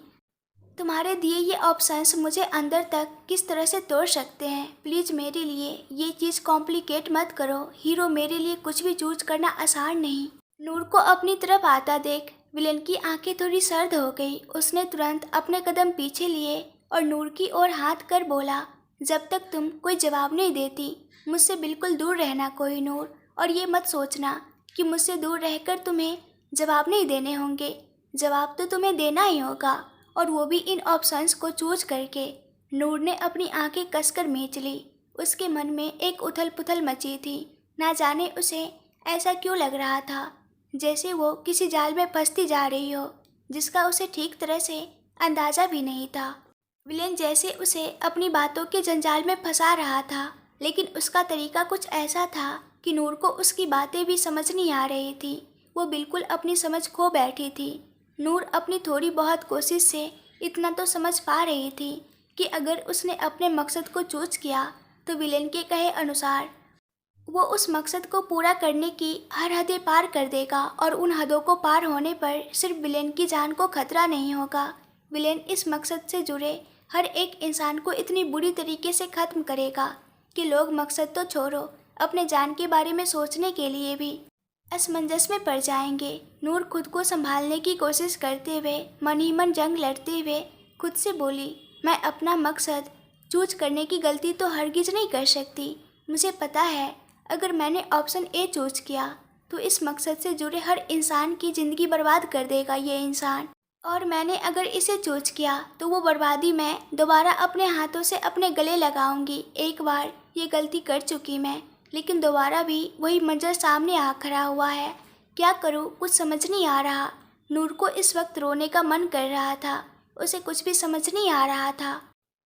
तुम्हारे दिए ये ऑप्शंस मुझे अंदर तक किस तरह से तोड़ सकते हैं। प्लीज़ मेरे लिए ये चीज़ कॉम्प्लिकेट मत करो हीरो, मेरे लिए कुछ भी चूज करना आसान नहीं। नूर को अपनी तरफ आता देख विलेन की आंखें थोड़ी सर्द हो गई। उसने तुरंत अपने कदम पीछे लिए और नूर की ओर हाथ कर बोला, जब तक तुम कोई जवाब नहीं देती मुझसे बिल्कुल दूर रहना कोहिनूर, और ये मत सोचना कि मुझसे दूर रहकर तुम्हें जवाब नहीं देने होंगे। जवाब तो तुम्हें देना ही होगा, और वो भी इन ऑप्शंस को चूज करके। नूर ने अपनी आंखें कसकर मींच ली। उसके मन में एक उथल पुथल मची थी। ना जाने उसे ऐसा क्यों लग रहा था, जैसे वो किसी जाल में फंसती जा रही हो, जिसका उसे ठीक तरह से अंदाज़ा भी नहीं था। विलेन जैसे उसे अपनी बातों के जंजाल में फंसा रहा था, लेकिन उसका तरीका कुछ ऐसा था कि नूर को उसकी बातें भी समझ नहीं आ रही थी। वो बिल्कुल अपनी समझ खो बैठी थी। नूर अपनी थोड़ी बहुत कोशिश से इतना तो समझ पा रही थी कि अगर उसने अपने मकसद को चूज किया तो विलेन के कहे अनुसार वो उस मकसद को पूरा करने की हर हदें पार कर देगा, और उन हदों को पार होने पर सिर्फ विलेन की जान को खतरा नहीं होगा। विलेन इस मकसद से जुड़े हर एक इंसान को इतनी बुरी तरीके से ख़त्म करेगा कि लोग मकसद तो छोड़ो, अपने जान के बारे में सोचने के लिए भी असमंजस में पड़ जाएंगे। नूर खुद को संभालने की कोशिश करते हुए मन ही मन जंग लड़ते हुए खुद से बोली, मैं अपना मकसद चूज करने की गलती तो हरगिज नहीं कर सकती। मुझे पता है अगर मैंने ऑप्शन ए चूज किया तो इस मकसद से जुड़े हर इंसान की ज़िंदगी बर्बाद कर देगा ये इंसान, और मैंने अगर इसे चूज किया तो वो बर्बादी मैं दोबारा अपने हाथों से अपने गले लगाऊंगी। एक बार ये गलती कर चुकी मैं, लेकिन दोबारा भी वही मंजर सामने आ खड़ा हुआ है। क्या करूँ, कुछ समझ नहीं आ रहा। नूर को इस वक्त रोने का मन कर रहा था, उसे कुछ भी समझ नहीं आ रहा था।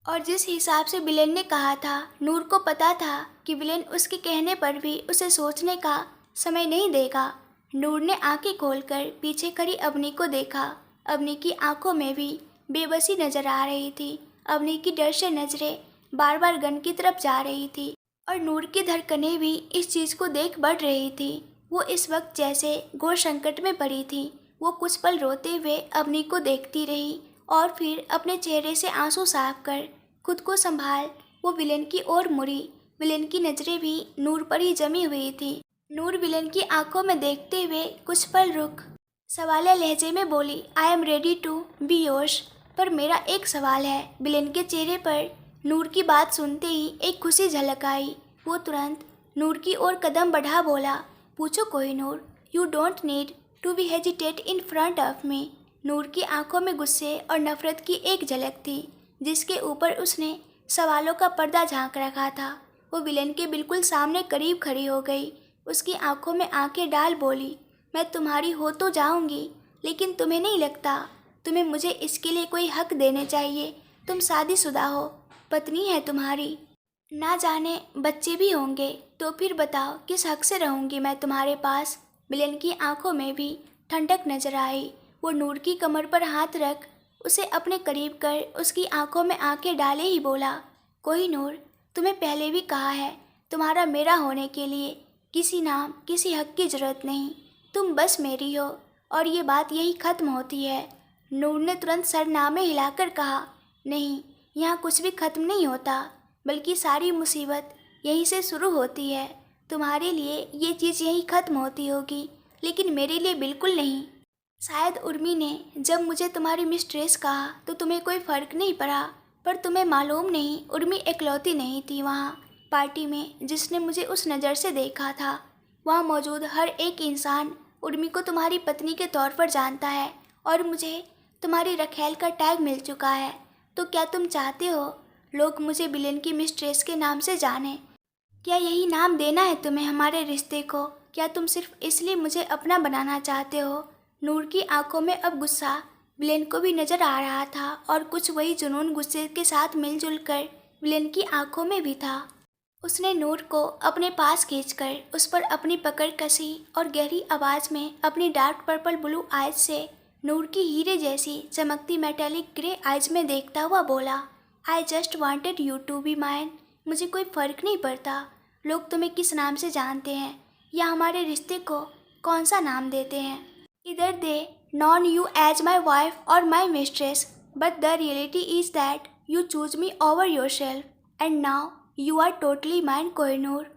और जिस हिसाब से विलेन ने कहा था, नूर को पता था कि विलेन उसके कहने पर भी उसे सोचने का समय नहीं देगा। नूर ने आंखें खोलकर पीछे खड़ी अवनी को देखा। अवनी की आंखों में भी बेबसी नजर आ रही थी। अवनी की डर से नजरें बार बार गन की तरफ जा रही थी और नूर की धड़कनें भी इस चीज को देख बढ़ रही थी। वो इस वक्त जैसे घोर संकट में पड़ी थी। वो कुछ पल रोते हुए अवनी को देखती रही और फिर अपने चेहरे से आंसू साफ कर खुद को संभाल वो विलेन की ओर मुड़ी। विलेन की नजरें भी नूर पर ही जमी हुई थी। नूर विलेन की आंखों में देखते हुए कुछ पल रुक सवालिया लहजे में बोली, I am ready to be yours. पर मेरा एक सवाल है। विलेन के चेहरे पर नूर की बात सुनते ही एक खुशी झलक आई। वो तुरंत नूर की ओर कदम बढ़ा बोला, पूछो Kohinoor, you don't need to be hesitate in front of me. Noor की आंखों में गुस्से और नफरत की एक झलक थी जिसके ऊपर उसने सवालों का पर्दा झांक रखा था। वो विलेन के बिल्कुल सामने करीब खड़ी हो गई। उसकी आंखों में आंखें डाल बोली, मैं तुम्हारी हो तो जाऊंगी, लेकिन तुम्हें नहीं लगता तुम्हें मुझे इसके लिए कोई हक देने चाहिए? तुम शादीशुदा हो, पत्नी है तुम्हारी, ना जाने बच्चे भी होंगे, तो फिर बताओ किस हक से रहूंगी मैं तुम्हारे पास? विलेन की आंखों में भी ठंडक नजर आई। वो नूर की कमर पर हाथ रख उसे अपने करीब कर उसकी आंखों में आंखें डाले ही बोला, कोहिनूर, तुम्हें पहले भी कहा है, तुम्हारा मेरा होने के लिए किसी नाम किसी हक की जरूरत नहीं। तुम बस मेरी हो और ये बात यही खत्म होती है। नूर ने तुरंत सर नामे हिलाकर कहा, नहीं, यहाँ कुछ भी खत्म नहीं होता, बल्कि सारी मुसीबत यहीं से शुरू होती है। तुम्हारे लिए ये चीज़ यहीं खत्म होती होगी, लेकिन मेरे लिए बिल्कुल नहीं। शायद उर्मी ने जब मुझे तुम्हारी मिस्ट्रेस कहा तो तुम्हें कोई फ़र्क नहीं पड़ा, पर तुम्हें मालूम नहीं, उर्मी इकलौती नहीं थी वहाँ पार्टी में जिसने मुझे उस नज़र से देखा था। वहाँ मौजूद हर एक इंसान उर्मी को तुम्हारी पत्नी के तौर पर जानता है और मुझे तुम्हारी रखेल का टैग मिल चुका है। तो क्या तुम चाहते हो लोग मुझे विलेन की मिस्ट्रेस के नाम से जाने? क्या यही नाम देना है तुम्हें हमारे रिश्ते को? क्या तुम सिर्फ इसलिए मुझे अपना बनाना चाहते हो? नूर की आंखों में अब गुस्सा विलेन को भी नजर आ रहा था और कुछ वही जुनून गुस्से के साथ मिलजुल कर विलेन की आंखों में भी था। उसने नूर को अपने पास खींचकर उस पर अपनी पकड़ कसी और गहरी आवाज़ में अपनी डार्क पर्पल ब्लू आइज से नूर की हीरे जैसी चमकती मेटेलिक ग्रे आइज में देखता हुआ बोला, I just wanted you to be mine. मुझे कोई फ़र्क नहीं पड़ता लोग तुम्हें किस नाम से जानते हैं या हमारे रिश्ते को कौन सा नाम देते हैं। इधर they known you as my wife और my mistress, but the reality is that you choose me over yourself and now you are totally mine Kohinoor.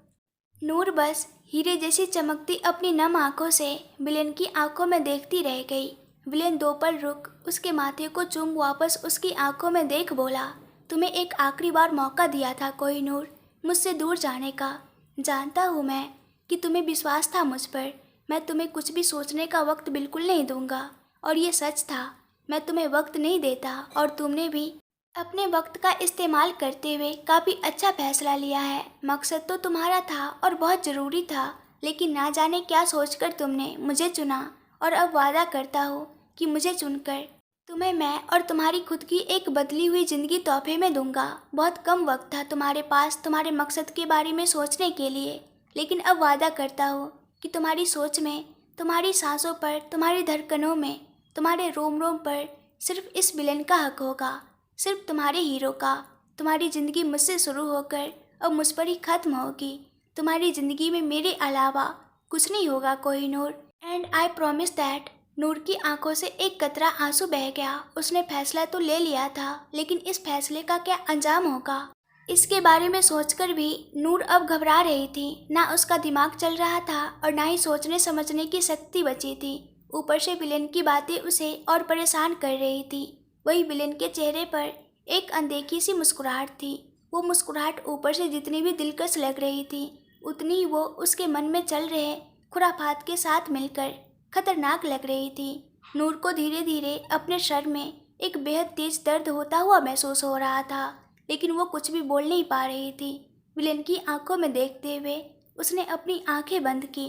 Noor बस हीरे जैसी चमकती अपनी नम आंखों से विलेन की आंखों में देखती रह गई। विलेन दो पल रुक उसके माथे को चूम वापस उसकी आंखों में देख बोला, तुम्हें एक आखिरी बार मौका दिया था कोहिनूर मुझसे दूर जाने का। जानता हूँ मैं कि तुम्हें विश्वास था मुझ पर। मैं तुम्हें कुछ भी सोचने का वक्त बिल्कुल नहीं दूंगा और ये सच था, मैं तुम्हें वक्त नहीं देता और तुमने भी अपने वक्त का इस्तेमाल करते हुए काफ़ी अच्छा फैसला लिया है। मकसद तो तुम्हारा था और बहुत ज़रूरी था, लेकिन ना जाने क्या सोचकर तुमने मुझे चुना। और अब वादा करता हूँ कि मुझे चुनकर तुम्हें मैं और तुम्हारी खुद की एक बदली हुई ज़िंदगी तोहफे में दूंगा। बहुत कम वक्त था तुम्हारे पास तुम्हारे मकसद के बारे में सोचने के लिए, लेकिन अब वादा करता हूँ कि तुम्हारी सोच में, तुम्हारी सांसों पर, तुम्हारी धड़कनों में, तुम्हारे रोम रोम पर सिर्फ इस विलेन का हक होगा, सिर्फ तुम्हारे हीरो का। तुम्हारी ज़िंदगी मुझसे शुरू होकर अब मुझ पर ही ख़त्म होगी। तुम्हारी ज़िंदगी में मेरे अलावा कुछ नहीं होगा Kohinoor, and I promise that. Noor की आंखों से एक कतरा आंसू बह गया। उसने फैसला तो ले लिया था, लेकिन इस फैसले का क्या अंजाम होगा, इसके बारे में सोचकर भी नूर अब घबरा रही थी। ना उसका दिमाग चल रहा था और ना ही सोचने समझने की शक्ति बची थी। ऊपर से विलेन की बातें उसे और परेशान कर रही थी। वही विलेन के चेहरे पर एक अनदेखी सी मुस्कुराहट थी। वो मुस्कुराहट ऊपर से जितनी भी दिलकश लग रही थी, उतनी ही वो उसके मन में चल रहे खुराफात के साथ मिलकर खतरनाक लग रही थी। नूर को धीरे धीरे अपने सर में एक बेहद तेज दर्द होता हुआ महसूस हो रहा था, लेकिन वो कुछ भी बोल नहीं पा रही थी। विलेन की आंखों में देखते हुए उसने अपनी आंखें बंद की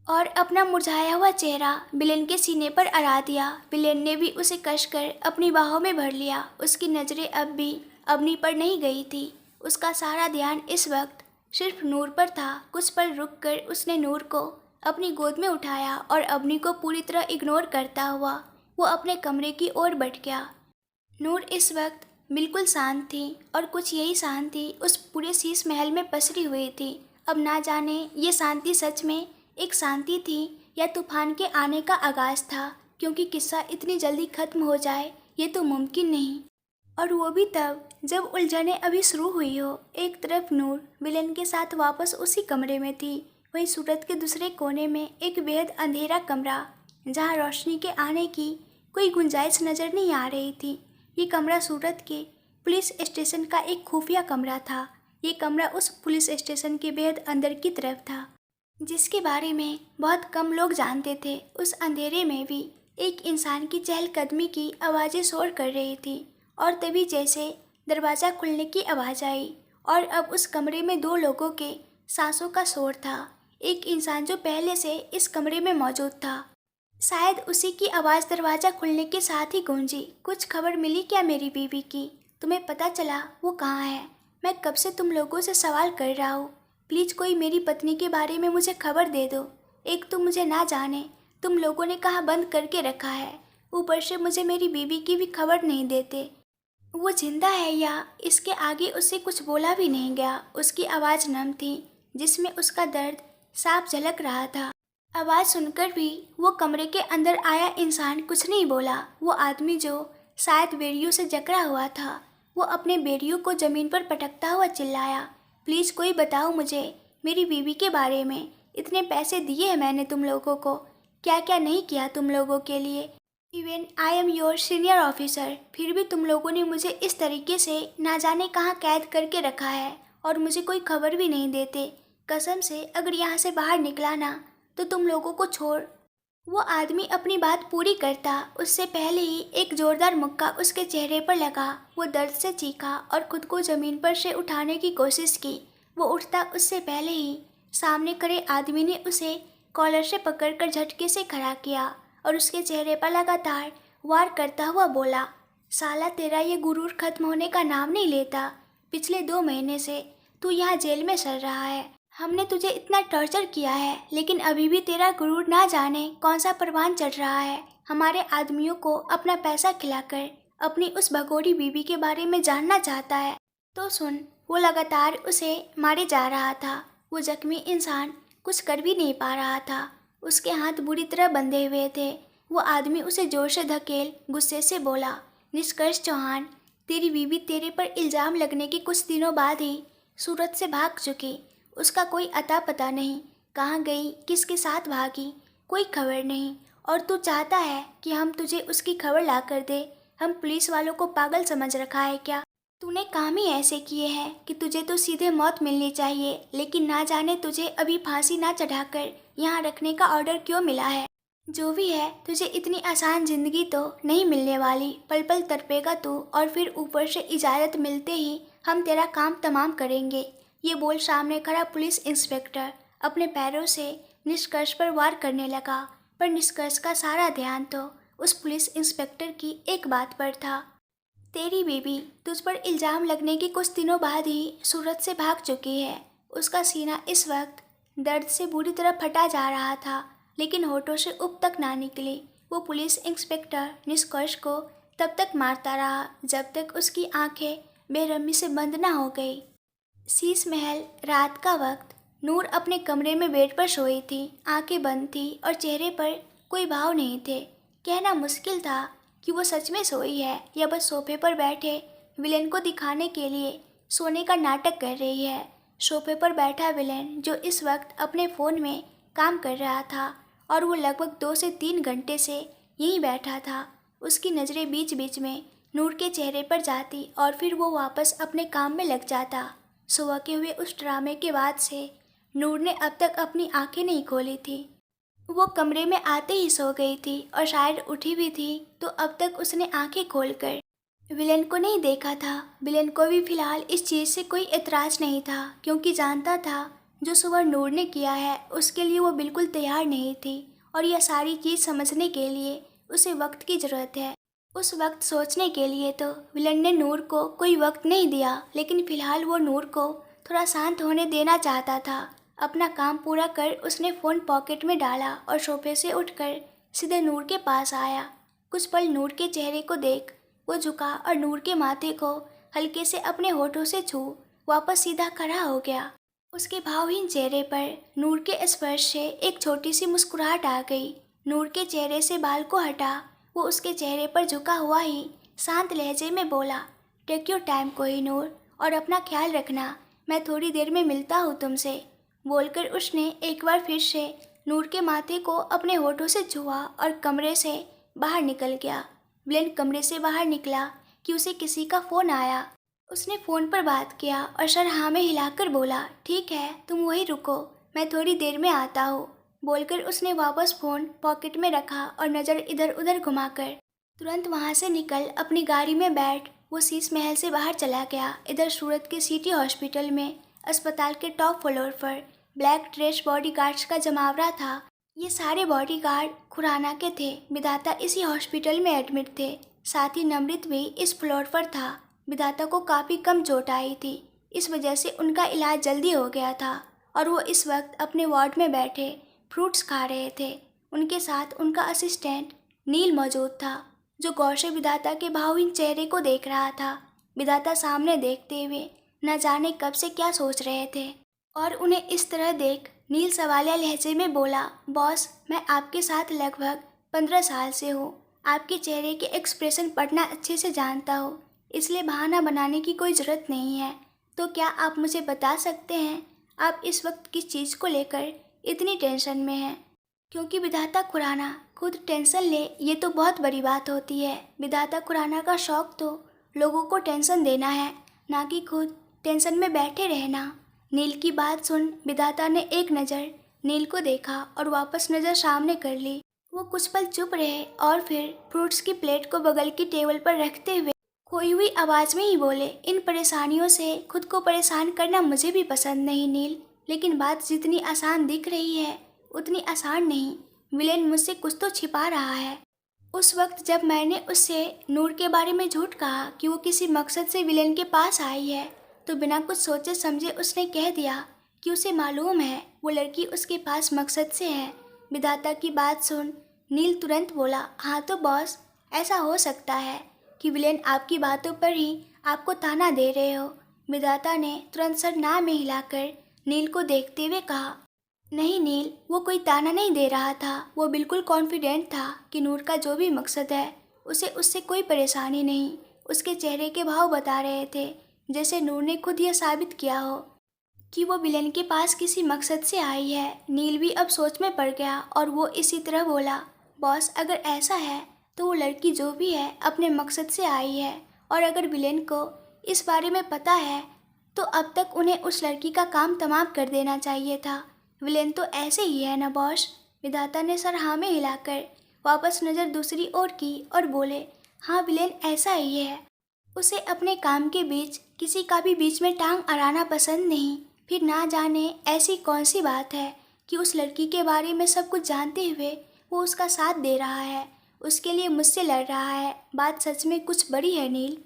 और अपना मुरझाया हुआ चेहरा विलेन के सीने पर अड़ा दिया। विलेन ने भी उसे कसकर अपनी बाहों में भर लिया। उसकी नज़रें अब भी अवनी पर नहीं गई थी। उसका सारा ध्यान इस वक्त सिर्फ नूर पर था। कुछ पल रुक कर उसने नूर को अपनी गोद में उठाया और अवनी को पूरी तरह इग्नोर करता हुआ वो अपने कमरे की ओर बढ़ गया। नूर इस वक्त बिल्कुल शांत थी और कुछ यही शांति उस पूरे शीश महल में पसरी हुई थी। अब ना जाने ये शांति सच में एक शांति थी या तूफान के आने का आगाज था, क्योंकि किस्सा इतनी जल्दी खत्म हो जाए ये तो मुमकिन नहीं, और वो भी तब जब उलझने अभी शुरू हुई हो। एक तरफ नूर विलेन के साथ वापस उसी कमरे में थी, वहीं सूरत के दूसरे कोने में एक बेहद अंधेरा कमरा जहाँ रोशनी के आने की कोई गुंजाइश नजर नहीं आ रही थी। ये कमरा सूरत के पुलिस स्टेशन का एक खुफिया कमरा था। ये कमरा उस पुलिस स्टेशन के बेहद अंदर की तरफ था, जिसके बारे में बहुत कम लोग जानते थे। उस अंधेरे में भी एक इंसान की चहलकदमी की आवाज़ें शोर कर रही थी, और तभी जैसे दरवाज़ा खुलने की आवाज़ आई और अब उस कमरे में दो लोगों के सांसों का शोर था। एक इंसान जो पहले से इस कमरे में मौजूद था, शायद उसी की आवाज़ दरवाज़ा खुलने के साथ ही गूंजी। कुछ खबर मिली क्या मेरी बीवी की? तुम्हें पता चला वो कहाँ है? मैं कब से तुम लोगों से सवाल कर रहा हूँ। प्लीज़ कोई मेरी पत्नी के बारे में मुझे खबर दे दो। एक तो मुझे ना जाने तुम लोगों ने कहाँ बंद करके रखा है, ऊपर से मुझे मेरी बीवी की भी खबर नहीं देते। वो जिंदा है या? इसके आगे उससे कुछ बोला भी नहीं गया। उसकी आवाज़ नम थी, जिसमें उसका दर्द साफ झलक रहा था। आवाज़ सुनकर भी वो कमरे के अंदर आया इंसान कुछ नहीं बोला। वो आदमी जो शायद बेड़ियों से जकड़ा हुआ था, वो अपने बेड़ियों को ज़मीन पर पटकता हुआ चिल्लाया, प्लीज़ कोई बताओ मुझे मेरी बीवी के बारे में। इतने पैसे दिए हैं मैंने तुम लोगों को, क्या क्या नहीं किया तुम लोगों के लिए। Even I am your senior officer, फिर भी तुम लोगों ने मुझे इस तरीके से ना जाने कहाँ कैद करके रखा है और मुझे कोई खबर भी नहीं देते। कसम से अगर यहाँ से बाहर निकला ना तो तुम लोगों को छोड़। वो आदमी अपनी बात पूरी करता उससे पहले ही एक जोरदार मुक्का उसके चेहरे पर लगा। वो दर्द से चीखा और खुद को ज़मीन पर से उठाने की कोशिश की। वो उठता उससे पहले ही सामने खड़े आदमी ने उसे कॉलर से पकड़कर झटके से खड़ा किया और उसके चेहरे पर लगातार वार करता हुआ बोला, साला तेरा ये गुरूर खत्म होने का नाम नहीं लेता। पिछले 2 महीने से तू यहाँ जेल में सड़ रहा है। हमने तुझे इतना टॉर्चर किया है, लेकिन अभी भी तेरा गुरूर ना जाने कौन सा परवान चढ़ रहा है। हमारे आदमियों को अपना पैसा खिलाकर अपनी उस भगोड़ी बीवी के बारे में जानना चाहता है। तो सुन, वो लगातार उसे मारे जा रहा था। वो जख्मी इंसान कुछ कर भी नहीं पा रहा था, उसके हाथ बुरी तरह बंधे हुए थे। वो आदमी उसे जोर से धकेल गुस्से से बोला, निष्कर्ष चौहान, तेरी बीवी तेरे पर इल्ज़ाम लगने के कुछ दिनों बाद ही सूरत से भाग चुकी। उसका कोई अता पता नहीं, कहाँ गई, किसके साथ भागी, कोई खबर नहीं। और तू चाहता है कि हम तुझे उसकी खबर ला कर दे? हम पुलिस वालों को पागल समझ रखा है क्या? तूने काम ही ऐसे किए हैं कि तुझे तो सीधे मौत मिलनी चाहिए, लेकिन ना जाने तुझे अभी फांसी ना चढ़ाकर यहाँ रखने का ऑर्डर क्यों मिला है। जो भी है, तुझे इतनी आसान जिंदगी तो नहीं मिलने वाली। पल पल तड़पेगा तू, और फिर ऊपर से इजाज़त मिलते ही हम तेरा काम तमाम करेंगे। ये बोल सामने खड़ा पुलिस इंस्पेक्टर अपने पैरों से निष्कर्ष पर वार करने लगा, पर निष्कर्ष का सारा ध्यान तो उस पुलिस इंस्पेक्टर की एक बात पर था, तेरी बीवी तुझ पर इल्ज़ाम लगने के कुछ दिनों बाद ही सूरत से भाग चुकी है। उसका सीना इस वक्त दर्द से बुरी तरह फटा जा रहा था, लेकिन होठों से उप तक ना निकली। वो पुलिस इंस्पेक्टर निष्कर्ष को तब तक मारता रहा जब तक उसकी आंखें बेरहमी से बंद ना हो गई। शीश महल, रात का वक्त। नूर अपने कमरे में बेड पर सोई थी, आंखें बंद थी और चेहरे पर कोई भाव नहीं थे। कहना मुश्किल था कि वो सच में सोई है या बस सोफे पर बैठे विलेन को दिखाने के लिए सोने का नाटक कर रही है। सोफे पर बैठा विलेन जो इस वक्त अपने फ़ोन में काम कर रहा था, और वो लगभग 2 से 3 घंटे से यहीं बैठा था। उसकी नज़रें बीच बीच में नूर के चेहरे पर जाती और फिर वो वापस अपने काम में लग जाता। सुबह के हुए उस ड्रामे के बाद से नूर ने अब तक अपनी आंखें नहीं खोली थी। वो कमरे में आते ही सो गई थी और शायद उठी भी थी तो अब तक उसने आंखें खोलकर विलेन को नहीं देखा था। विलेन को भी फिलहाल इस चीज़ से कोई एतराज़ नहीं था, क्योंकि जानता था जो सुबह नूर ने किया है उसके लिए वो बिल्कुल तैयार नहीं थी, और यह सारी चीज़ समझने के लिए उसे वक्त की ज़रूरत है। उस वक्त सोचने के लिए तो विलन ने नूर को कोई वक्त नहीं दिया, लेकिन फिलहाल वो नूर को थोड़ा शांत होने देना चाहता था। अपना काम पूरा कर उसने फ़ोन पॉकेट में डाला और सोफे से उठकर सीधे नूर के पास आया। कुछ पल नूर के चेहरे को देख वो झुका और नूर के माथे को हल्के से अपने होठों से छू वापस सीधा खड़ा हो गया। उसके भावहीन चेहरे पर नूर के स्पर्श से एक छोटी सी मुस्कुराहट आ गई। नूर के चेहरे से बाल को हटा वो उसके चेहरे पर झुका हुआ ही शांत लहजे में बोला, टेक योर टाइम कोहिनूर, और अपना ख्याल रखना, मैं थोड़ी देर में मिलता हूँ तुमसे। बोलकर उसने एक बार फिर से नूर के माथे को अपने होठों से छुआ और कमरे से बाहर निकल गया। ब्लेन कमरे से बाहर निकला कि उसे किसी का फ़ोन आया। उसने फ़ोन पर बात किया और सर हाँ में हिलाकर बोला, ठीक है तुम वहीं रुको, मैं थोड़ी देर में आता हूँ। बोलकर उसने वापस फ़ोन पॉकेट में रखा और नज़र इधर उधर घुमाकर तुरंत वहाँ से निकल अपनी गाड़ी में बैठ वो शीश महल से बाहर चला गया। इधर सूरत के सिटी हॉस्पिटल में अस्पताल के टॉप फ्लोर पर ब्लैक ड्रेस बॉडीगार्ड्स का जमावड़ा था। ये सारे बॉडीगार्ड खुराना के थे। विधाता इसी हॉस्पिटल में एडमिट थे। साथ ही नमृत भी इस फ्लोर पर था। विधाता को काफ़ी कम चोट आई थी, इस वजह से उनका इलाज जल्दी हो गया था और वो इस वक्त अपने वार्ड में बैठे फ्रूट्स खा रहे थे। उनके साथ उनका असिस्टेंट नील मौजूद था, जो गौर से विधाता के भावहीन चेहरे को देख रहा था। विधाता सामने देखते हुए न जाने कब से क्या सोच रहे थे और उन्हें इस तरह देख नील सवालिया लहजे में बोला, बॉस मैं आपके साथ लगभग 15 साल से हूँ। आपके चेहरे के एक्सप्रेशन पढ़ना अच्छे से जानता हूँ, इसलिए बहाना बनाने की कोई ज़रूरत नहीं है। तो क्या आप मुझे बता सकते हैं आप इस वक्त किस चीज़ को लेकर इतनी टेंशन में हैं? क्योंकि विधाता खुराना खुद टेंशन ले ये तो बहुत बड़ी बात होती है। विधाता खुराना का शौक तो लोगों को टेंशन देना है, ना कि खुद टेंशन में बैठे रहना। नील की बात सुन विधाता ने एक नज़र नील को देखा और वापस नज़र सामने कर ली। वो कुछ पल चुप रहे और फिर फ्रूट्स की प्लेट को बगल की टेबल पर रखते हुए खोई हुई आवाज़ में ही बोले, इन परेशानियों से खुद को परेशान करना मुझे भी पसंद नहीं नील, लेकिन बात जितनी आसान दिख रही है उतनी आसान नहीं। विलेन मुझसे कुछ तो छिपा रहा है। उस वक्त जब मैंने उससे नूर के बारे में झूठ कहा कि वो किसी मकसद से विलेन के पास आई है, तो बिना कुछ सोचे समझे उसने कह दिया कि उसे मालूम है वो लड़की उसके पास मकसद से है। विधाता की बात सुन नील तुरंत बोला, हाँ तो बॉस ऐसा हो सकता है कि विलेन आपकी बातों पर ही आपको ताना दे रहे हो। विधाता ने तुरंत सर ना में हिलाकर नील को देखते हुए कहा, नहीं नील, वो कोई ताना नहीं दे रहा था। वो बिल्कुल कॉन्फिडेंट था कि नूर का जो भी मकसद है उसे उससे कोई परेशानी नहीं। उसके चेहरे के भाव बता रहे थे जैसे नूर ने खुद यह साबित किया हो कि वो विलेन के पास किसी मकसद से आई है। नील भी अब सोच में पड़ गया और वो इसी तरह बोला, बॉस अगर ऐसा है तो वो लड़की जो भी है अपने मकसद से आई है, और अगर विलेन को इस बारे में पता है तो अब तक उन्हें उस लड़की का काम तमाम कर देना चाहिए था। विलेन तो ऐसे ही है ना बॉस? विधाता ने सर हाँ में हिलाकर वापस नज़र दूसरी ओर की और बोले, हाँ विलेन ऐसा ही है। उसे अपने काम के बीच किसी का भी बीच में टांग अड़ाना पसंद नहीं। फिर ना जाने ऐसी कौन सी बात है कि उस लड़की के बारे में सब कुछ जानते हुए वो उसका साथ दे रहा है, उसके लिए मुझसे लड़ रहा है। बात सच में कुछ बड़ी है नील।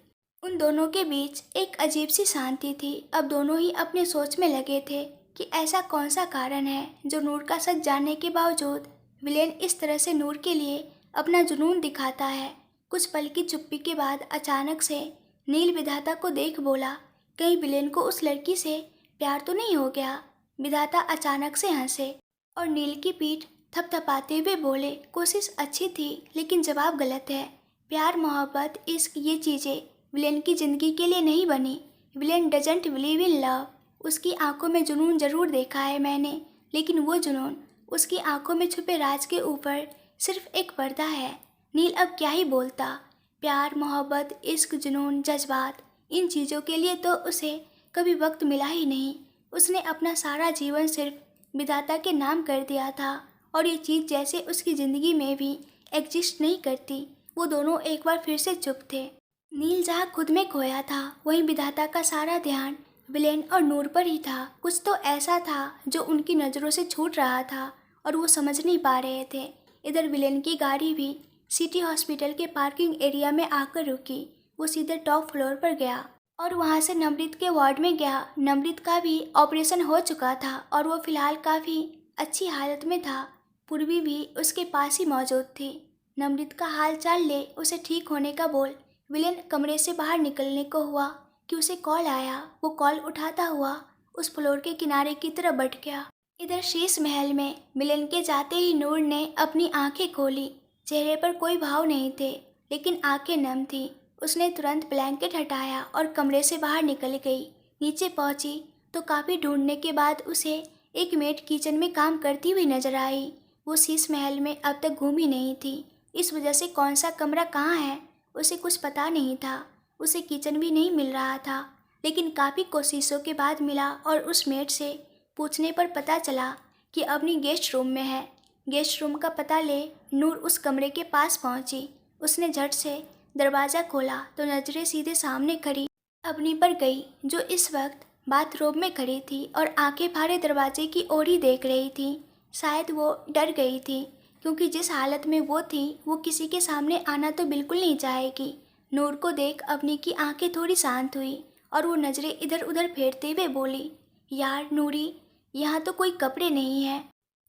उन दोनों के बीच एक अजीब सी शांति थी। अब दोनों ही अपने सोच में लगे थे कि ऐसा कौन सा कारण है जो नूर का सच जानने के बावजूद विलेन इस तरह से नूर के लिए अपना जुनून दिखाता है। कुछ पल की चुप्पी के बाद अचानक से नील विधाता को देख बोला, कहीं विलेन को उस लड़की से प्यार तो नहीं हो गया? विधाता अचानक से हंसे और नील की पीठ थपथपाते हुए बोले, कोशिश अच्छी थी लेकिन जवाब गलत है। प्यार मोहब्बत इश्क ये चीज़ें विलेन की ज़िंदगी के लिए नहीं बनी। Villain doesn't believe in love. उसकी आंखों में जुनून ज़रूर देखा है मैंने, लेकिन वो जुनून उसकी आंखों में छुपे राज के ऊपर सिर्फ एक पर्दा है। नील अब क्या ही बोलता। प्यार मोहब्बत इश्क जुनून जज्बात, इन चीज़ों के लिए तो उसे कभी वक्त मिला ही नहीं। उसने अपना सारा जीवन सिर्फ विधाता के नाम कर दिया था और ये चीज़ जैसे उसकी ज़िंदगी में भी एग्जिस्ट नहीं करती। वो दोनों एक बार फिर से चुप थे। नील जहाँ खुद में खोया था वहीं विधाता का सारा ध्यान विलेन और नूर पर ही था। कुछ तो ऐसा था जो उनकी नज़रों से छूट रहा था और वो समझ नहीं पा रहे थे। इधर विलेन की गाड़ी भी सिटी हॉस्पिटल के पार्किंग एरिया में आकर रुकी। वो सीधे टॉप फ्लोर पर गया और वहाँ से नमृत के वार्ड में गया। नमृत का भी ऑपरेशन हो चुका था और वो फिलहाल काफ़ी अच्छी हालत में था। पूर्वी भी उसके पास ही मौजूद थी। नमृत का हाल चाल ले उसे ठीक होने का बोल। विलेन कमरे से बाहर निकलने को हुआ कि उसे कॉल आया। वो कॉल उठाता हुआ उस फ्लोर के किनारे की तरफ बढ़ गया। इधर शीश महल में विलेन के जाते ही नूर ने अपनी आंखें खोली। चेहरे पर कोई भाव नहीं थे, लेकिन आंखें नम थी। उसने तुरंत ब्लैंकेट हटाया और कमरे से बाहर निकल गई। नीचे पहुंची तो काफ़ी ढूंढने के बाद उसे एक मेड किचन में काम करती हुई नजर आई। वो शीश महल में अब तक घूमी नहीं थी, इस वजह से कौन सा कमरा कहाँ है उसे कुछ पता नहीं था। उसे किचन भी नहीं मिल रहा था, लेकिन काफ़ी कोशिशों के बाद मिला और उस मेड से पूछने पर पता चला कि अपनी गेस्ट रूम में है। गेस्ट रूम का पता ले नूर उस कमरे के पास पहुंची। उसने झट से दरवाज़ा खोला तो नज़रें सीधे सामने खड़ी अवनी पर गई, जो इस वक्त बाथरूम में खड़ी थी और आंखें फाड़े दरवाजे की ओर ही देख रही थी। शायद वो डर गई थी, क्योंकि जिस हालत में वो थी वो किसी के सामने आना तो बिल्कुल नहीं चाहेगी। नूर को देख अवनी की आंखें थोड़ी शांत हुई और वो नज़रें इधर उधर फेरते हुए बोली, यार नूरी, यहाँ तो कोई कपड़े नहीं है।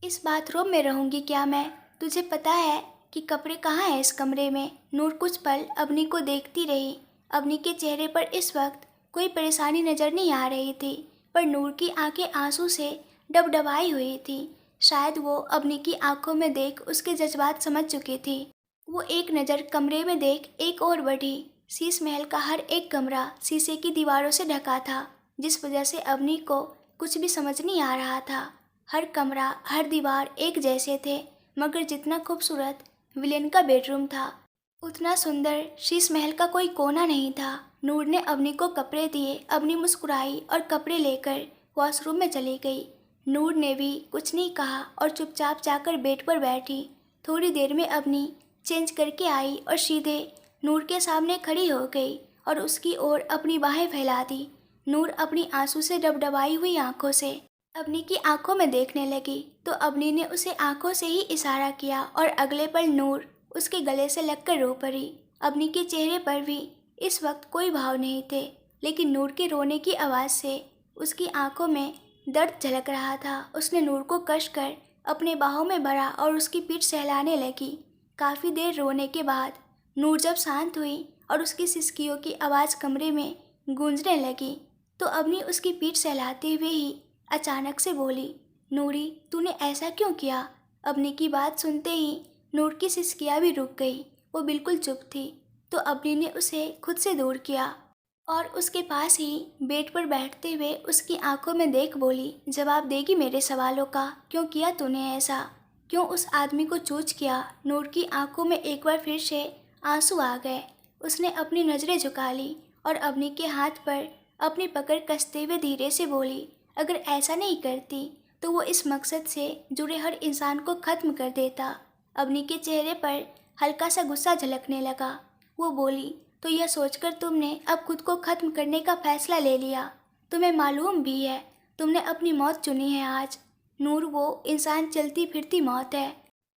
इस बाथरूम में रहूँगी क्या मैं? तुझे पता है कि कपड़े कहाँ हैं इस कमरे में? नूर कुछ पल अवनी को देखती रही। अवनी के चेहरे पर इस वक्त कोई परेशानी नज़र नहीं आ रही थी, पर नूर की आंखें आंसू से डबडबाई हुई थी। शायद वो अवनी की आंखों में देख उसके जज्बात समझ चुकी थी। वो एक नज़र कमरे में देख एक और बढ़ी। शीश महल का हर एक कमरा शीशे की दीवारों से ढका था, जिस वजह से अवनी को कुछ भी समझ नहीं आ रहा था। हर कमरा, हर दीवार एक जैसे थे, मगर जितना खूबसूरत विलेन का बेडरूम था, उतना सुंदर शीश महल का कोई कोना नहीं था। नूर ने अवनी को कपड़े दिए। अवनी मुस्कुराई और कपड़े लेकर वॉशरूम में चली गई। नूर ने भी कुछ नहीं कहा और चुपचाप जाकर बेड पर बैठी। थोड़ी देर में अवनी चेंज करके आई और सीधे नूर के सामने खड़ी हो गई और उसकी ओर अपनी बाहें फैला दी। नूर अपनी आंसू से डबडबाई हुई आंखों से अवनी की आंखों में देखने लगी, तो अवनी ने उसे आंखों से ही इशारा किया और अगले पल नूर उसके गले से लगकर रो पड़ी। अवनी के चेहरे पर भी इस वक्त कोई भाव नहीं थे, लेकिन नूर के रोने की आवाज़ से उसकी आंखों में दर्द झलक रहा था। उसने नूर को कस कर अपने बाहों में भरा और उसकी पीठ सहलाने लगी। काफ़ी देर रोने के बाद नूर जब शांत हुई और उसकी सिसकियों की आवाज़ कमरे में गूंजने लगी, तो अवनी उसकी पीठ सहलाते हुए ही अचानक से बोली, नूरी, तूने ऐसा क्यों किया? अवनी की बात सुनते ही नूर की सिसकियाँ भी रुक गई। वो बिल्कुल चुप थी, तो अवनी ने उसे खुद से दूर किया और उसके पास ही बेड पर बैठते हुए उसकी आंखों में देख बोली, जवाब देगी मेरे सवालों का? क्यों किया तूने ऐसा? क्यों उस आदमी को चूज किया? नूर की आंखों में एक बार फिर से आंसू आ गए। उसने अपनी नज़रें झुका ली और अवनी के हाथ पर अपनी पकड़ कसते हुए धीरे से बोली, अगर ऐसा नहीं करती तो वो इस मकसद से जुड़े हर इंसान को ख़त्म कर देता। अवनी के चेहरे पर हल्का सा गुस्सा झलकने लगा। वो बोली, तो यह सोचकर तुमने अब खुद को ख़त्म करने का फैसला ले लिया? तुम्हें मालूम भी है तुमने अपनी मौत चुनी है आज। नूर, वो इंसान चलती फिरती मौत है।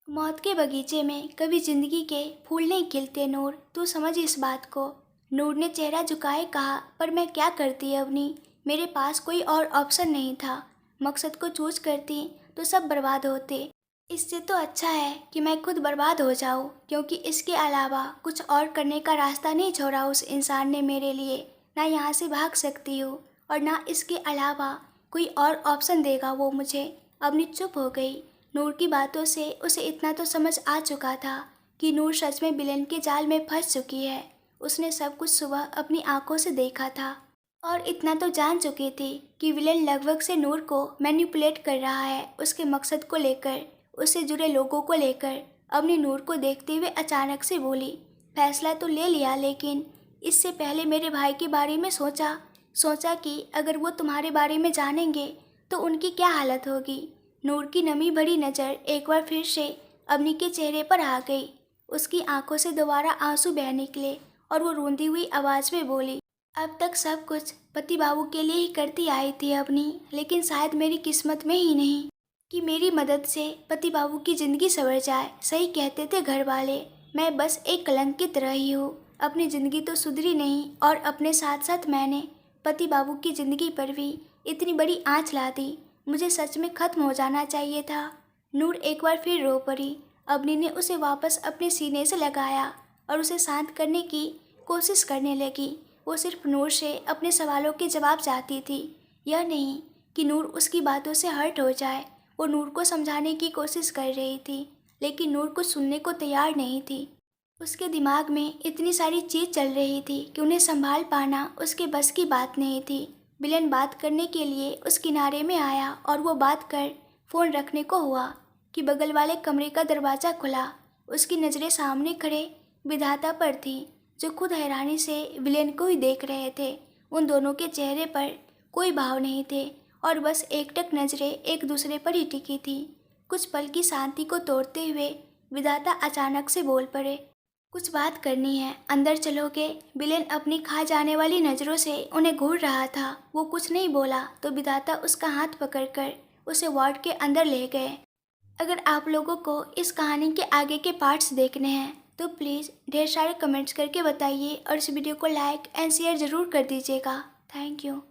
मौत के बगीचे में कभी ज़िंदगी के फूल नहीं खिलते नूर, तू समझ इस बात को। नूर ने चेहरा झुकाए कहा, पर मैं क्या करती अवनी? मेरे पास कोई और ऑप्शन नहीं था। मकसद को चूज करती तो सब बर्बाद होते। इससे तो अच्छा है कि मैं खुद बर्बाद हो जाऊं, क्योंकि इसके अलावा कुछ और करने का रास्ता नहीं छोड़ा उस इंसान ने मेरे लिए। ना यहाँ से भाग सकती हूँ और ना इसके अलावा कोई और ऑप्शन देगा वो मुझे। अवनी चुप हो गई। नूर की बातों से उसे इतना तो समझ आ चुका था कि नूर सच में विलेन के जाल में फंस चुकी है। उसने सब कुछ सुबह अपनी आंखों से देखा था और इतना तो जान चुकी थी कि विलेन लगभग से नूर को मैनिपुलेट कर रहा है, उसके मकसद को लेकर, उससे जुड़े लोगों को लेकर। अवनी नूर को देखते हुए अचानक से बोली, फैसला तो ले लिया, लेकिन इससे पहले मेरे भाई के बारे में सोचा कि अगर वो तुम्हारे बारे में जानेंगे तो उनकी क्या हालत होगी। नूर की नमी भरी नज़र एक बार फिर से अवनी के चेहरे पर आ गई। उसकी आंखों से दोबारा आंसू बह निकले और वो रोंदी हुई आवाज़ में बोली, अब तक सब कुछ पति बाबू के लिए ही करती आई थी अवनी, लेकिन शायद मेरी किस्मत में ही नहीं कि मेरी मदद से पति बाबू की ज़िंदगी संवर जाए। सही कहते थे घर वाले, मैं बस एक कलंकित रही हूँ। अपनी ज़िंदगी तो सुधरी नहीं और अपने साथ साथ मैंने पति बाबू की ज़िंदगी पर भी इतनी बड़ी आँच ला दी। मुझे सच में ख़त्म हो जाना चाहिए था। नूर एक बार फिर रो पड़ी। अवनी ने उसे वापस अपने सीने से लगाया और उसे शांत करने की कोशिश करने लगी। वो सिर्फ नूर से अपने सवालों के जवाब चाहती थी, यह नहीं कि नूर उसकी बातों से हर्ट हो जाए। वो नूर को समझाने की कोशिश कर रही थी, लेकिन नूर कुछ सुनने को तैयार नहीं थी। उसके दिमाग में इतनी सारी चीज़ चल रही थी कि उन्हें संभाल पाना उसके बस की बात नहीं थी। बिलेन बात करने के लिए उस किनारे में आया और वो बात कर फ़ोन रखने को हुआ कि बगल वाले कमरे का दरवाज़ा खुला। उसकी नज़रें सामने खड़े विधाता पर थी, जो खुद हैरानी से विलेन को ही देख रहे थे। उन दोनों के चेहरे पर कोई भाव नहीं थे और बस एकटक नज़रें एक दूसरे पर ही टिकी थी। कुछ पल की शांति को तोड़ते हुए विधाता अचानक से बोल पड़े, कुछ बात करनी है, अंदर चलोगे? बिलेन अपनी खा जाने वाली नज़रों से उन्हें घूर रहा था। वो कुछ नहीं बोला तो विधाता उसका हाथ पकड़कर उसे वार्ड के अंदर ले गए। अगर आप लोगों को इस कहानी के आगे के पार्ट्स देखने हैं तो प्लीज़ ढेर सारे कमेंट्स करके बताइए और इस वीडियो को लाइक एंड शेयर ज़रूर कर दीजिएगा। Thank you.